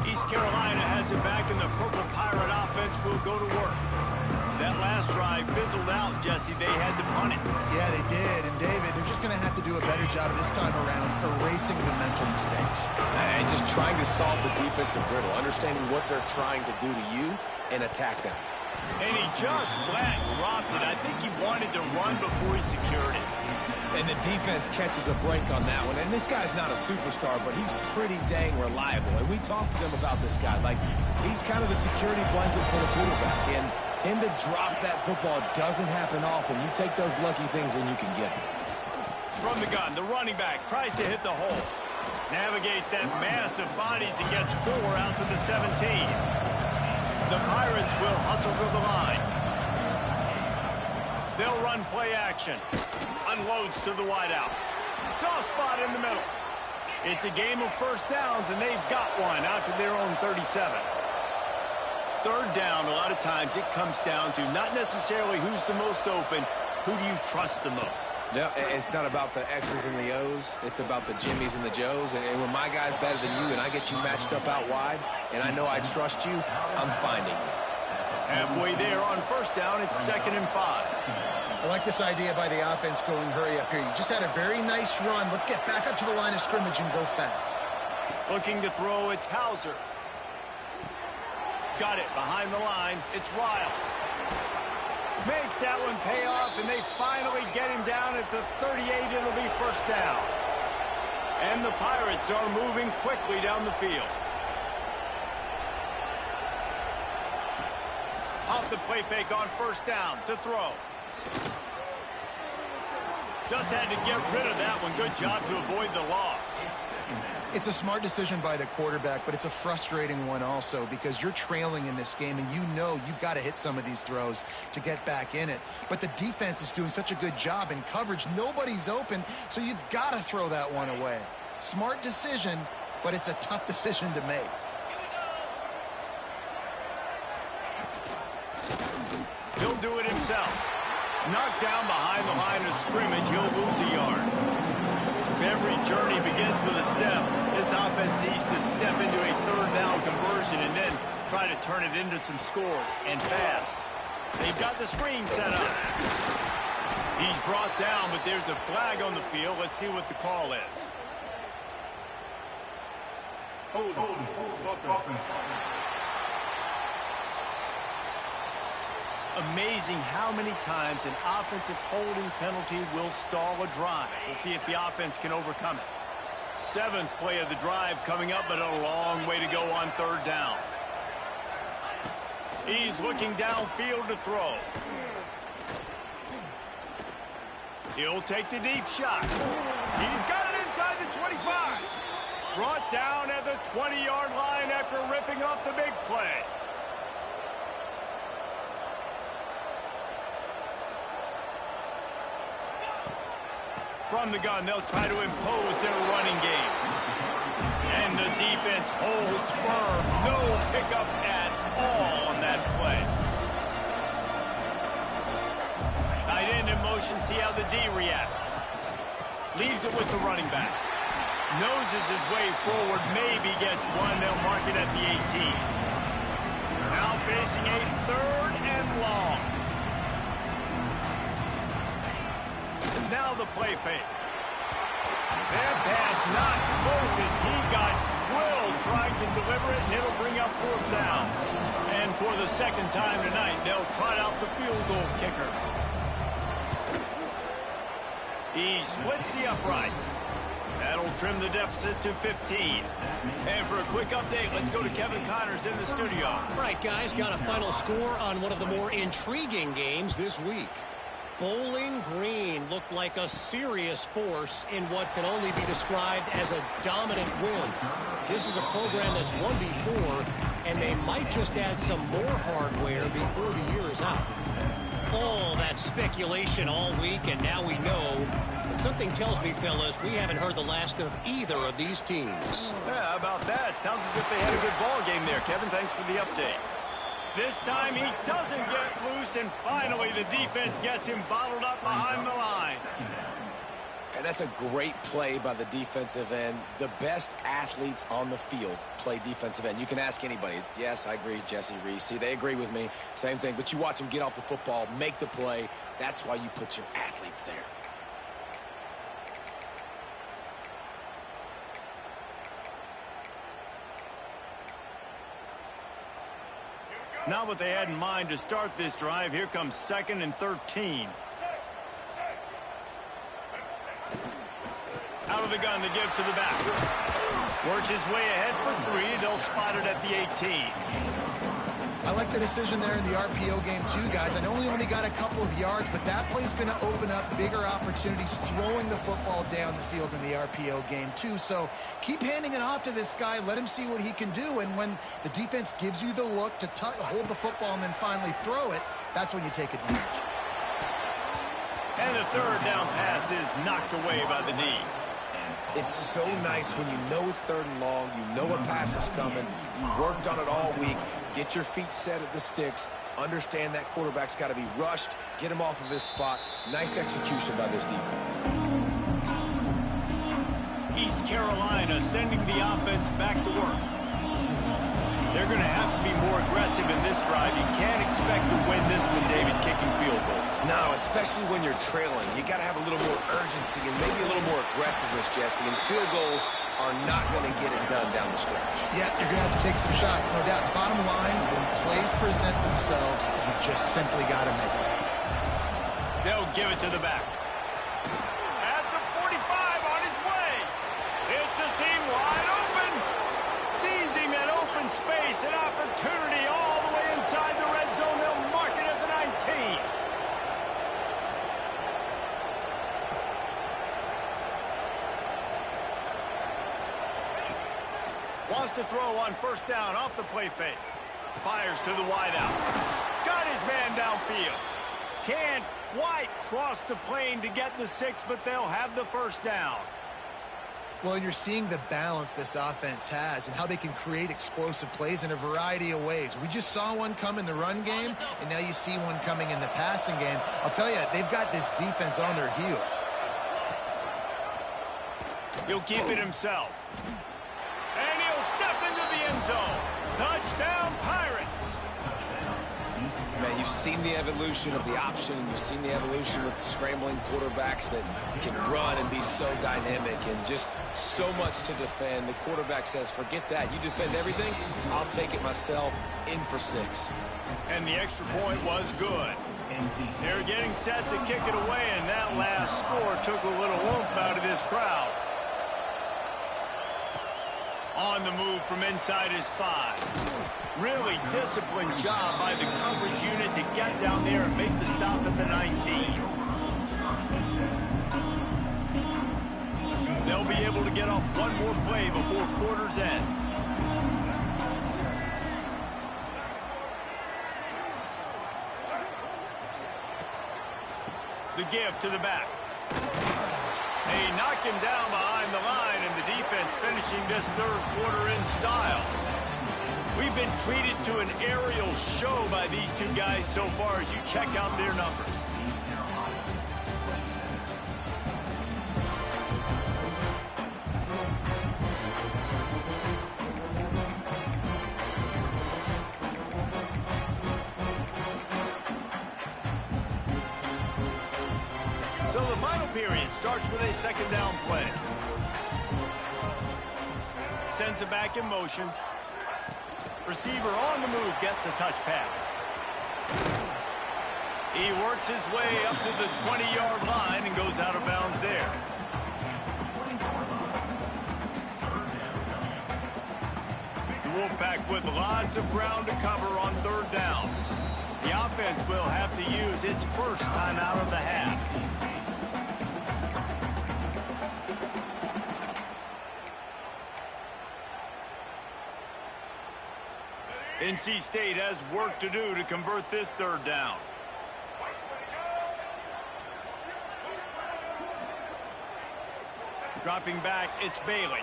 East Carolina has it back, and the Purple Pirate offense will go to work. That last drive fizzled out, Jesse. They had to punt it. Yeah, they did. And, David, they're just going to have to do a better job this time around erasing the mental mistakes. And just trying to solve the defensive riddle, understanding what they're trying to do to you and attack them. And he just flat dropped it. I think he wanted to run before he secured it. And the defense catches a break on that one. And this guy's not a superstar, but he's pretty dang reliable. And we talked to them about this guy. Like, he's kind of the security blanket for the quarterback. And him to drop that football doesn't happen often. You take those lucky things when you can get them. From the gun, the running back tries to hit the hole. Navigates that mass of bodies and gets 4 out to the 17. The Pirates will hustle to the line. They'll run play action. Unloads to the wideout. Soft spot in the middle. It's a game of first downs, and they've got one out to their own 37. Third down, a lot of times it comes down to not necessarily who's the most open, who do you trust the most? Yeah, it's not about the X's and the O's. It's about the Jimmies and the Joes. And when my guy's better than you and I get you matched up out wide and I know I trust you, I'm finding you. Halfway there on first down, it's 2nd and 5. I like this idea by the offense going hurry up here. You just had a very nice run. Let's get back up to the line of scrimmage and go fast. Looking to throw, it's Hauser. Got it behind the line. It's Riles. Makes that one pay off, and they finally get him down at the 38. It'll be first down. And the Pirates are moving quickly down the field. Off the play fake on first down to throw. Just had to get rid of that one. Good job to avoid the loss. It's a smart decision by the quarterback, but it's a frustrating one also because you're trailing in this game and you know you've got to hit some of these throws to get back in it. But the defense is doing such a good job in coverage. Nobody's open, so you've got to throw that one away. Smart decision, but it's a tough decision to make. He'll do it himself. Knocked down behind the line of scrimmage, he'll lose a yard. If every journey begins with a step, this offense needs to step into a third down conversion and then try to turn it into some scores, and fast. They've got the screen set up. He's brought down, but there's a flag on the field. Let's see what the call is. Hold on. Amazing how many times an offensive holding penalty will stall a drive. We'll see if the offense can overcome it. 7th play of the drive coming up, but a long way to go on third down. He's looking downfield to throw. He'll take the deep shot. He's got it inside the 25. Brought down at the 20-yard line after ripping off the big play. From the gun, they'll try to impose their running game. And the defense holds firm. No pickup at all on that play. Tight end in motion, see how the D reacts. Leaves it with the running back. Noses his way forward, maybe gets one. They'll mark it at the 18. Now facing a 3rd and long. Now the play fake. That pass not close as he got drilled trying to deliver it, and it'll bring up 4th down. And for the 2nd time tonight, they'll trot out the field goal kicker. He splits the uprights. That'll trim the deficit to 15. And for a quick update, let's go to Kevin Connors in the studio. Right, guys, got a final score on one of the more intriguing games this week. Bowling Green looked like a serious force in what can only be described as a dominant win. This is a program that's won before, and they might just add some more hardware before the year is out. All that speculation all week, and now we know. But something tells me, fellas, we haven't heard the last of either of these teams. Yeah, how about that? Sounds as if they had a good ball game there. Kevin, thanks for the update. This time he doesn't get loose, and finally the defense gets him bottled up behind the line. And that's a great play by the defensive end. The best athletes on the field play defensive end. You can ask anybody. Yes, I agree, Jesse Reese. See, they agree with me. Same thing. But you watch them get off the football, make the play. That's why you put your athletes there. Not what they had in mind to start this drive. Here comes 2nd and 13. Out of the gun to give to the back. Works his way ahead for 3. They'll spot it at the 18. I like the decision there in the RPO game too, guys. I know he only got a couple of yards, but that play's going to open up bigger opportunities throwing the football down the field in the RPO game too. So keep handing it off to this guy. Let him see what he can do. And when the defense gives you the look to hold the football and then finally throw it, that's when you take advantage. And the 3rd down pass is knocked away by the knee. It's so nice when you know it's 3rd and long, you know a pass is coming, you worked on it all week, get your feet set at the sticks, understand that quarterback's got to be rushed, get him off of his spot. Nice execution by this defense. East Carolina sending the offense back to work. They're going to have to be more aggressive in this drive. You can't expect to win this one, David, kicking field goals. No, especially when you're trailing. You got to have a little more urgency and maybe a little more aggressiveness, Jesse. And field goals are not going to get it done down the stretch. Yeah, you're going to have to take some shots, no doubt. Bottom line, when plays present themselves, you just simply got to make them. They'll give it to the back. At the 45 on his way. It's a seam wide open. Seizing that open space, an opportunity all the way inside the red zone. They'll mark it at the 19. Wants to throw on 1st down off the play fake. Fires to the wideout. Got his man downfield. Can't quite cross the plane to get the 6, but they'll have the 1st down. Well, and you're seeing the balance this offense has and how they can create explosive plays in a variety of ways. We just saw one come in the run game, and now you see one coming in the passing game. I'll tell you, they've got this defense on their heels. He'll keep it himself. And he'll step into the end zone. Touchdown, Pirates. Man, you've seen the evolution of the option, and you've seen the evolution with scrambling quarterbacks that can run and be so dynamic and just so much to defend. The quarterback says, forget that. You defend everything, I'll take it myself. In for 6. And the extra point was good. They're getting set to kick it away, and that last score took a little oomph out of this crowd. On the move from inside his 5. Really disciplined job by the coverage unit to get down there and make the stop at the 19. They'll be able to get off one more play before quarter's end. The give to the back. They knock him down behind the line, and the defense finishing this 3rd quarter in style. We've been treated to an aerial show by these two guys so far as you check out their numbers. So the final period starts with a 2nd down play. Sends it back in motion. Receiver on the move gets the touch pass. He works his way up to the 20-yard line and goes out of bounds there. The Wolfpack with lots of ground to cover on 3rd down. The offense will have to use its first timeout of the half. NC State has work to do to convert this third down. Dropping back, it's Bailey.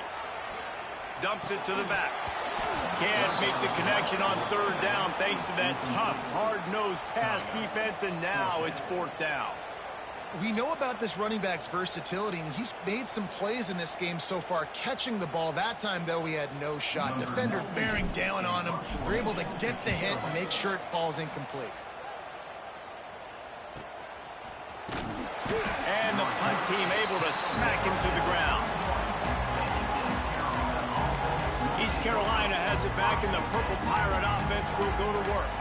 Dumps it to the back. Can't make the connection on third down thanks to that tough, hard-nosed pass defense, and now it's fourth down. We know about this running back's versatility, and he's made some plays in this game so far, catching the ball. That time, though, he had no shot. Defender bearing down on him. They're able to get the hit and make sure it falls incomplete. And the punt team able to smack him to the ground. East Carolina has it back, and the Purple Pirate offense will go to work.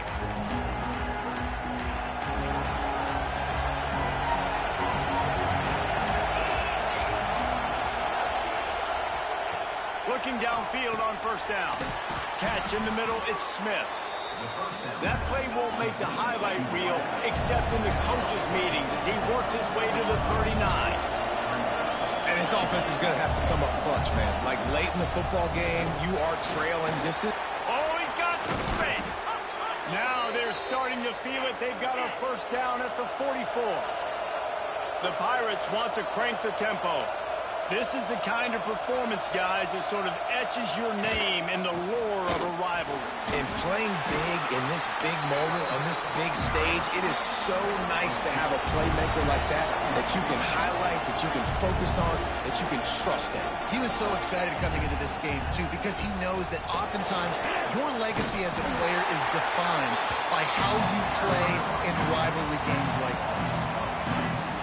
Looking downfield on first down. Catch in the middle, it's Smith. That play won't make the highlight reel except in the coaches' meetings as he works his way to the 39. And his offense is going to have to come up clutch, man. Like late in the football game, you are trailing. Oh, he's got some space. Now they're starting to feel it. They've got a first down at the 44. The Pirates want to crank the tempo. This is the kind of performance, guys, that sort of etches your name in the lore of a rivalry. And playing big in this big moment, on this big stage, it is so nice to have a playmaker like that you can highlight, that you can focus on, that you can trust in. He was so excited coming into this game, too, because he knows that oftentimes your legacy as a player is defined by how you play in rivalry games like this.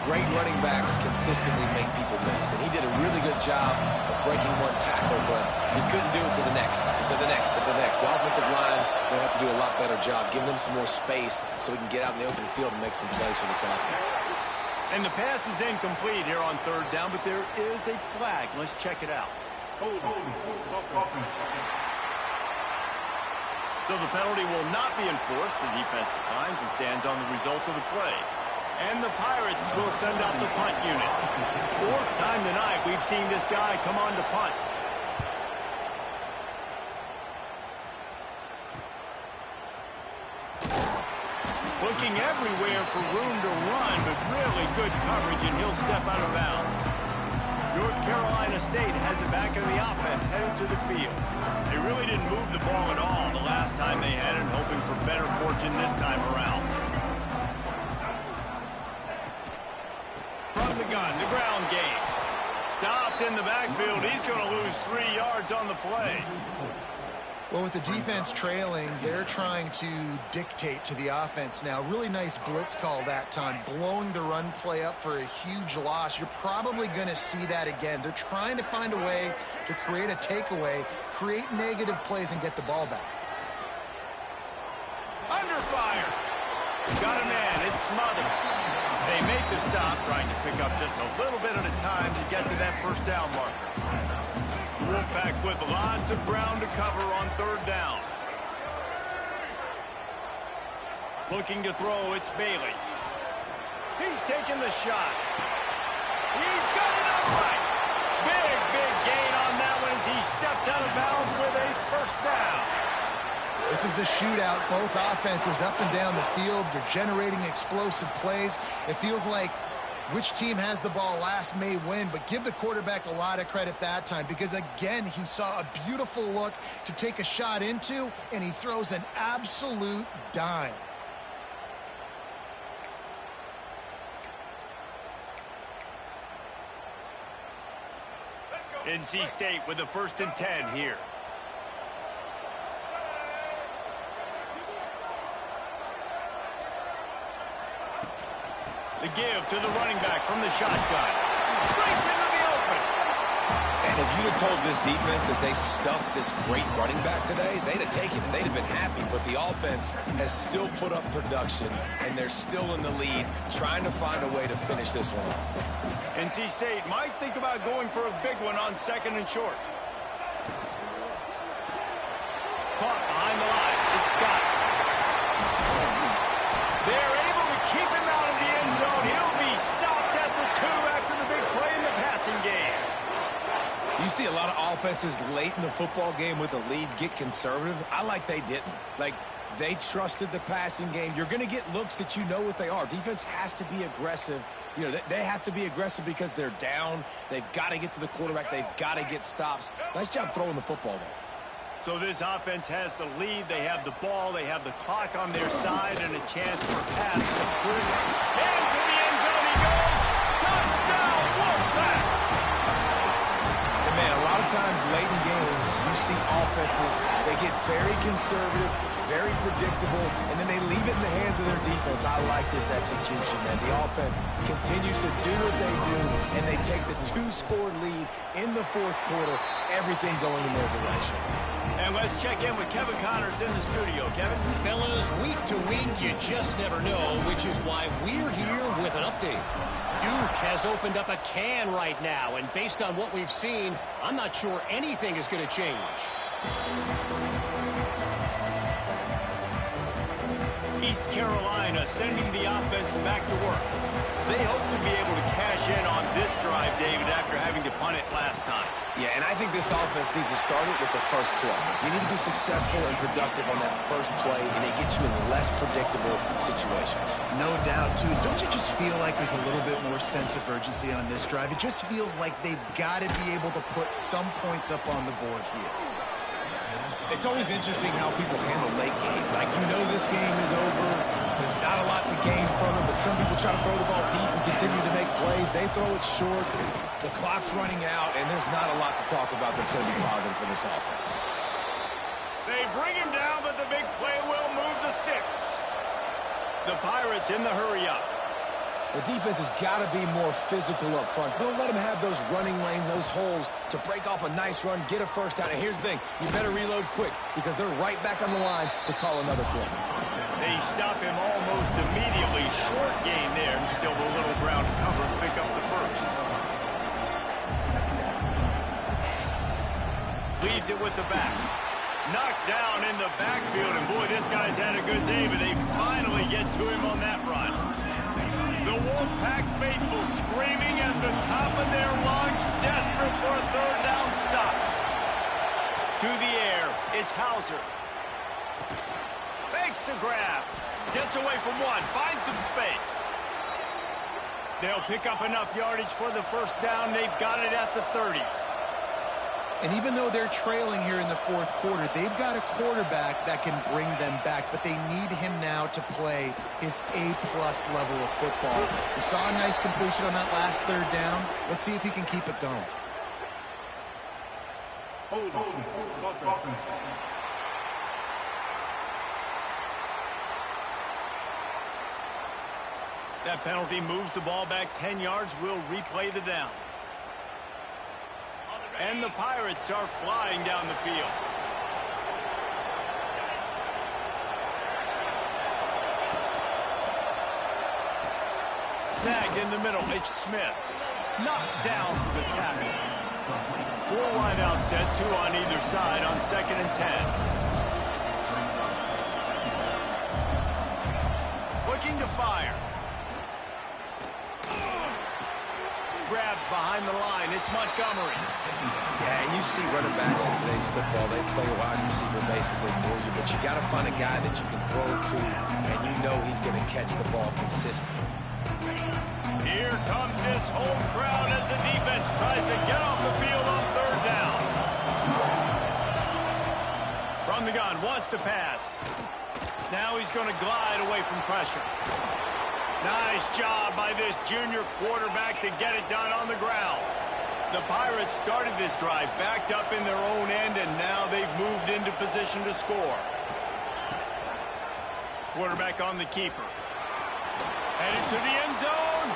Great running backs consistently make people miss, and he did a really good job of breaking one tackle, but he couldn't do it to the next, and to the next, and to the next. The offensive line will have to do a lot better job, giving them some more space so we can get out in the open field and make some plays for this offense. And the pass is incomplete here on third down, but there is a flag. Let's check it out. Hold. So the penalty will not be enforced. The defense declines and stands on the result of the play. And the Pirates will send out the punt unit. Fourth time tonight we've seen this guy come on to punt. Looking everywhere for room to run, but really good coverage, and he'll step out of bounds. North Carolina State has it back in the offense, headed to the field. They really didn't move the ball at all the last time they had it, hoping for better fortune this time around. From the gun, the ground game. Stopped in the backfield. He's going to lose 3 yards on the play. Well, with the defense trailing, they're trying to dictate to the offense now. Really nice blitz call that time, blowing the run play up for a huge loss. You're probably going to see that again. They're trying to find a way to create a takeaway, create negative plays, and get the ball back. Under fire. Got a man. It's Smothers. They make the stop, trying to pick up just a little bit at a time to get to that first down marker. Wolfpack with lots of ground to cover on third down. Looking to throw, it's Bailey. He's taking the shot. He's got it upright. Big gain on that one as he steps out of bounds with a first down. This is a shootout. Both offenses up and down the field. They're generating explosive plays. It feels like which team has the ball last may win, but give the quarterback a lot of credit that time because, again, he saw a beautiful look to take a shot into, and he throws an absolute dime. NC State with the 1st and 10 here. The give to the running back from the shotgun. Breaks into the open. And if you'd have told this defense that they stuffed this great running back today, they'd have taken it. They'd have been happy. But the offense has still put up production, and they're still in the lead, trying to find a way to finish this one off. NC State might think about going for a big one on 2nd and short. Caught behind the line. It's Scott. They're able to keep him out of the end zone. He'll be stopped at the 2 after the big play in the passing game. You see a lot of offenses late in the football game with a lead get conservative. I like they didn't. Like, they trusted the passing game. You're going to get looks that you know what they are. Defense has to be aggressive. You know, they have to be aggressive because they're down. They've got to get to the quarterback. They've got to get stops. Nice job throwing the football there. So this offense has the lead. They have the ball. They have the clock on their side and a chance for a pass. Into the end zone he goes. Touchdown, Wolfpack! And man, a lot of times late in games, you see offenses, they get very conservative, very predictable, and then they leave it in the hands of their defense. I like this execution, man. The offense continues to do what they do, and they take the 2-score lead in the fourth quarter, everything going in their direction. And let's check in with Kevin Connors in the studio. Kevin? Fellas, week to week, you just never know, which is why we're here with an update. Duke has opened up a can right now, and based on what we've seen, I'm not sure anything is going to change. East Carolina sending the offense back to work. They hope to be able to cash in on this drive, David, after having to punt it last time. Yeah, and I think this offense needs to start it with the first play. You need to be successful and productive on that first play, and it gets you in less predictable situations. No doubt, too. Don't you just feel like there's a little bit more sense of urgency on this drive? It just feels like they've got to be able to put some points up on the board here. It's always interesting how people handle late game. Like, you know this game is over. There's not a lot to gain from it, but some people try to throw the ball deep and continue to make plays. They throw it short. The clock's running out, and there's not a lot to talk about that's going to be positive for this offense. They bring him down, but the big play will move the sticks. The Pirates in the hurry-up. The defense has got to be more physical up front. Don't let them have those running lanes, those holes to break off a nice run, get a first down. And here's the thing, you better reload quick because they're right back on the line to call another play. They stop him almost immediately. Short gain there, and still a little ground to cover and pick up the first. Leaves it with the back. Knocked down in the backfield, and boy, this guy's had a good day, but they finally get to him on that run. The Wolfpack faithful screaming at the top of their lungs, desperate for a third down stop. To the air, it's Hauser. Makes the grab. Gets away from one, finds some space. They'll pick up enough yardage for the first down. They've got it at the 30. And even though they're trailing here in the fourth quarter, they've got a quarterback that can bring them back, but they need him now to play his A-plus level of football. We saw a nice completion on that last third down. Let's see if he can keep it going. Hold on. That penalty moves the ball back 10 yards. We'll replay the down. And the Pirates are flying down the field. Snagged in the middle. It's Smith. Knocked down for the tackle. 4 wide out set, 2 on either side on 2nd and 10. Looking to fire. Grabbed behind the line. It's Montgomery. Yeah, and you see running backs in today's football, they play a wide receiver basically for you, but you got to find a guy that you can throw it to, and you know he's going to catch the ball consistently. Here comes this home crowd as the defense tries to get off the field on third down. From the gun, wants to pass. Now he's going to glide away from pressure. Nice job by this junior quarterback to get it done on the ground. The Pirates started this drive backed up in their own end, and now they've moved into position to score. Quarterback on the keeper. Headed to the end zone.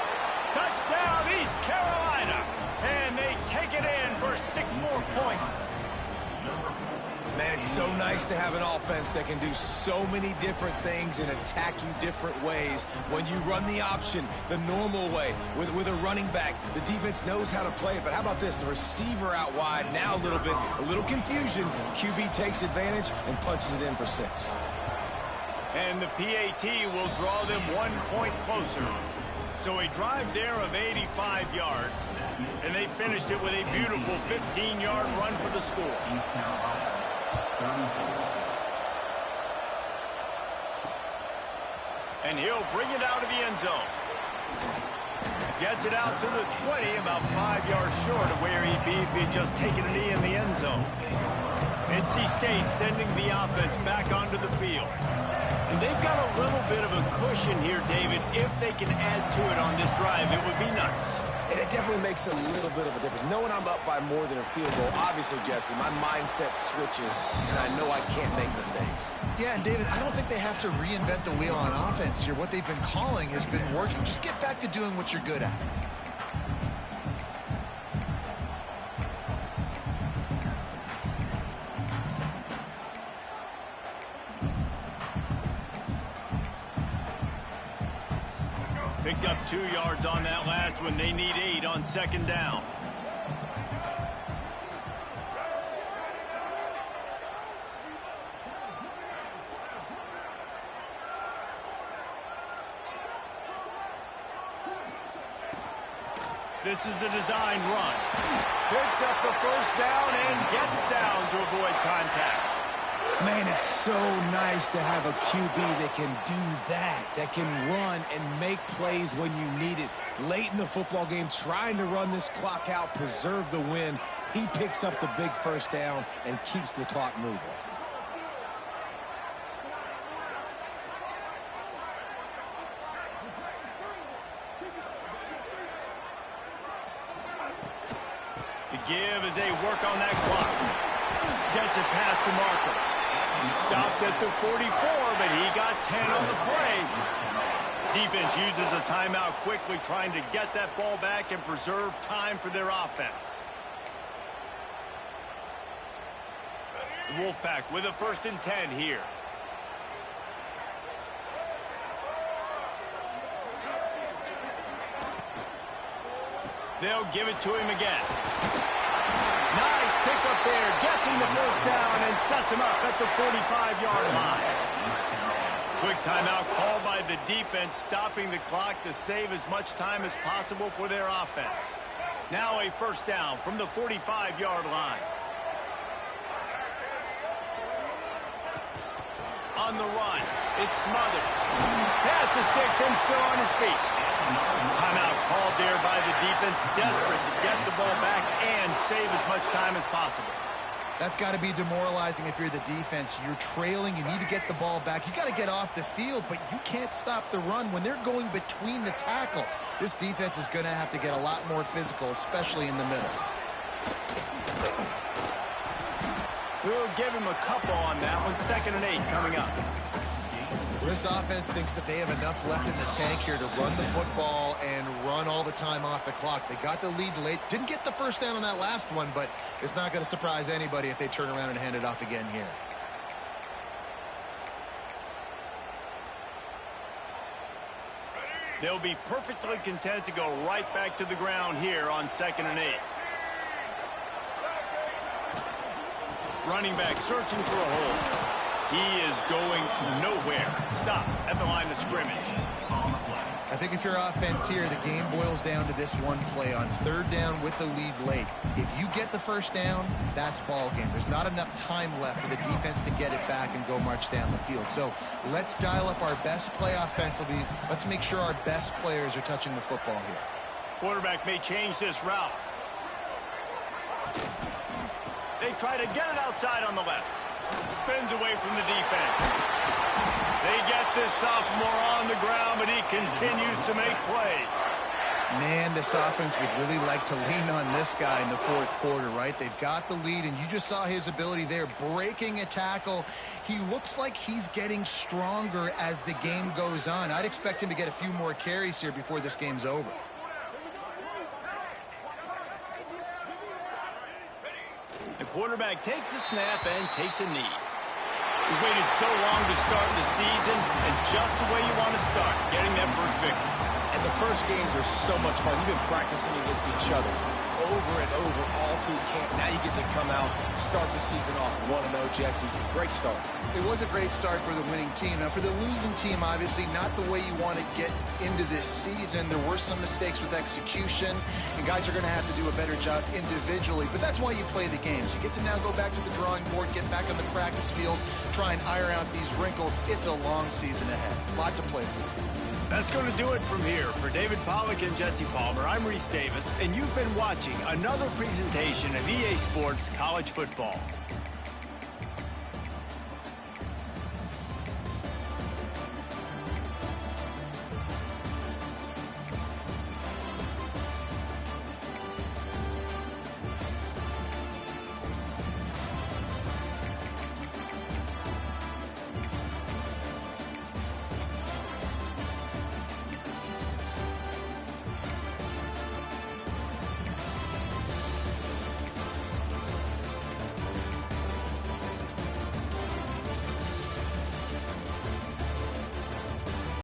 Touchdown, East Carolina. And they take it in for 6 more points. Man, it's so nice to have an offense that can do so many different things and attack you different ways. When you run the option the normal way with a running back, the defense knows how to play it. But how about this? The receiver out wide, now a little confusion. QB takes advantage and punches it in for 6. And the PAT will draw them 1 point closer. So a drive there of 85 yards. And they finished it with a beautiful 15-yard run for the score. And he'll bring it out of the end zone. Gets it out to the 20, about 5 yards short of where he'd be if he'd just taken a knee in the end zone. NC State sending the offense back onto the field. And they've got a little bit of a cushion here, David. If they can add to it on this drive, it would be nice. And it definitely makes a little bit of a difference. Knowing I'm up by more than a field goal, obviously, Jesse, my mindset switches, and I know I can't make mistakes. Yeah, and David, I don't think they have to reinvent the wheel on offense here. What they've been calling has been working. Just get back to doing what you're good at. Picked up 2 yards on that last one. They need 8 on second down. This is a design run. Picks up the first down and gets down to avoid contact. Man, it's so nice to have a QB that can do that can run and make plays when you need it. Late in the football game, trying to run this clock out, preserve the win. He picks up the big first down and keeps the clock moving. The give as they work on that clock. Gets it past the marker. Stopped at the 44, but he got 10 on the play. Defense uses a timeout quickly, trying to get that ball back and preserve time for their offense. The Wolfpack with a 1st and 10 here. They'll give it to him again. Nice pickup there. Gets him the first down and sets him up at the 45-yard line. Quick timeout called by the defense, stopping the clock to save as much time as possible for their offense. Now a first down from the 45-yard line. On the run, it's Smothers. Pass the sticks and still on his feet. Timeout called there by the defense, desperate to get the ball back and save as much time as possible. That's got to be demoralizing if you're the defense. You're trailing, you need to get the ball back. You got to get off the field, but you can't stop the run when they're going between the tackles. This defense is going to have to get a lot more physical, especially in the middle. We'll give him a couple on that one. 2nd and 8 coming up. This offense thinks that they have enough left in the tank here to run the football and run all the time off the clock. They got the lead late. Didn't get the first down on that last one, but it's not going to surprise anybody if they turn around and hand it off again here. They'll be perfectly content to go right back to the ground here on 2nd and 8. Running back searching for a hole. He is going nowhere. Stop at the line of scrimmage. I think if you're offense here, the game boils down to this one play on 3rd down with the lead late. If you get the first down, that's ball game. There's not enough time left for the defense to get it back and go march down the field. So let's dial up our best play offensively. Let's make sure our best players are touching the football here. Quarterback may change this route. They try to get it outside on the left. Spins away from the defense. They get this sophomore on the ground, but he continues to make plays. Man, this offense would really like to lean on this guy in the 4th quarter, right? They've got the lead, and you just saw his ability there, breaking a tackle. He looks like he's getting stronger as the game goes on. I'd expect him to get a few more carries here before this game's over. The quarterback takes a snap and takes a knee. We waited so long to start the season, and just the way you want to start, getting that first victory. And the first games are so much fun. You've been practicing against each other over and over all through camp. Now you get to come out, start the season off 1-0, Jesse. Great start. It was a great start for the winning team. Now, for the losing team, obviously not the way you want to get into this season. There were some mistakes with execution, and guys are going to have to do a better job individually. But that's why you play the games. You get to now go back to the drawing board, get back on the practice field, try and iron out these wrinkles. It's a long season ahead. A lot to play for. That's going to do it from here. For David Pollack and Jesse Palmer, I'm Reese Davis, and you've been watching another presentation of EA Sports College Football.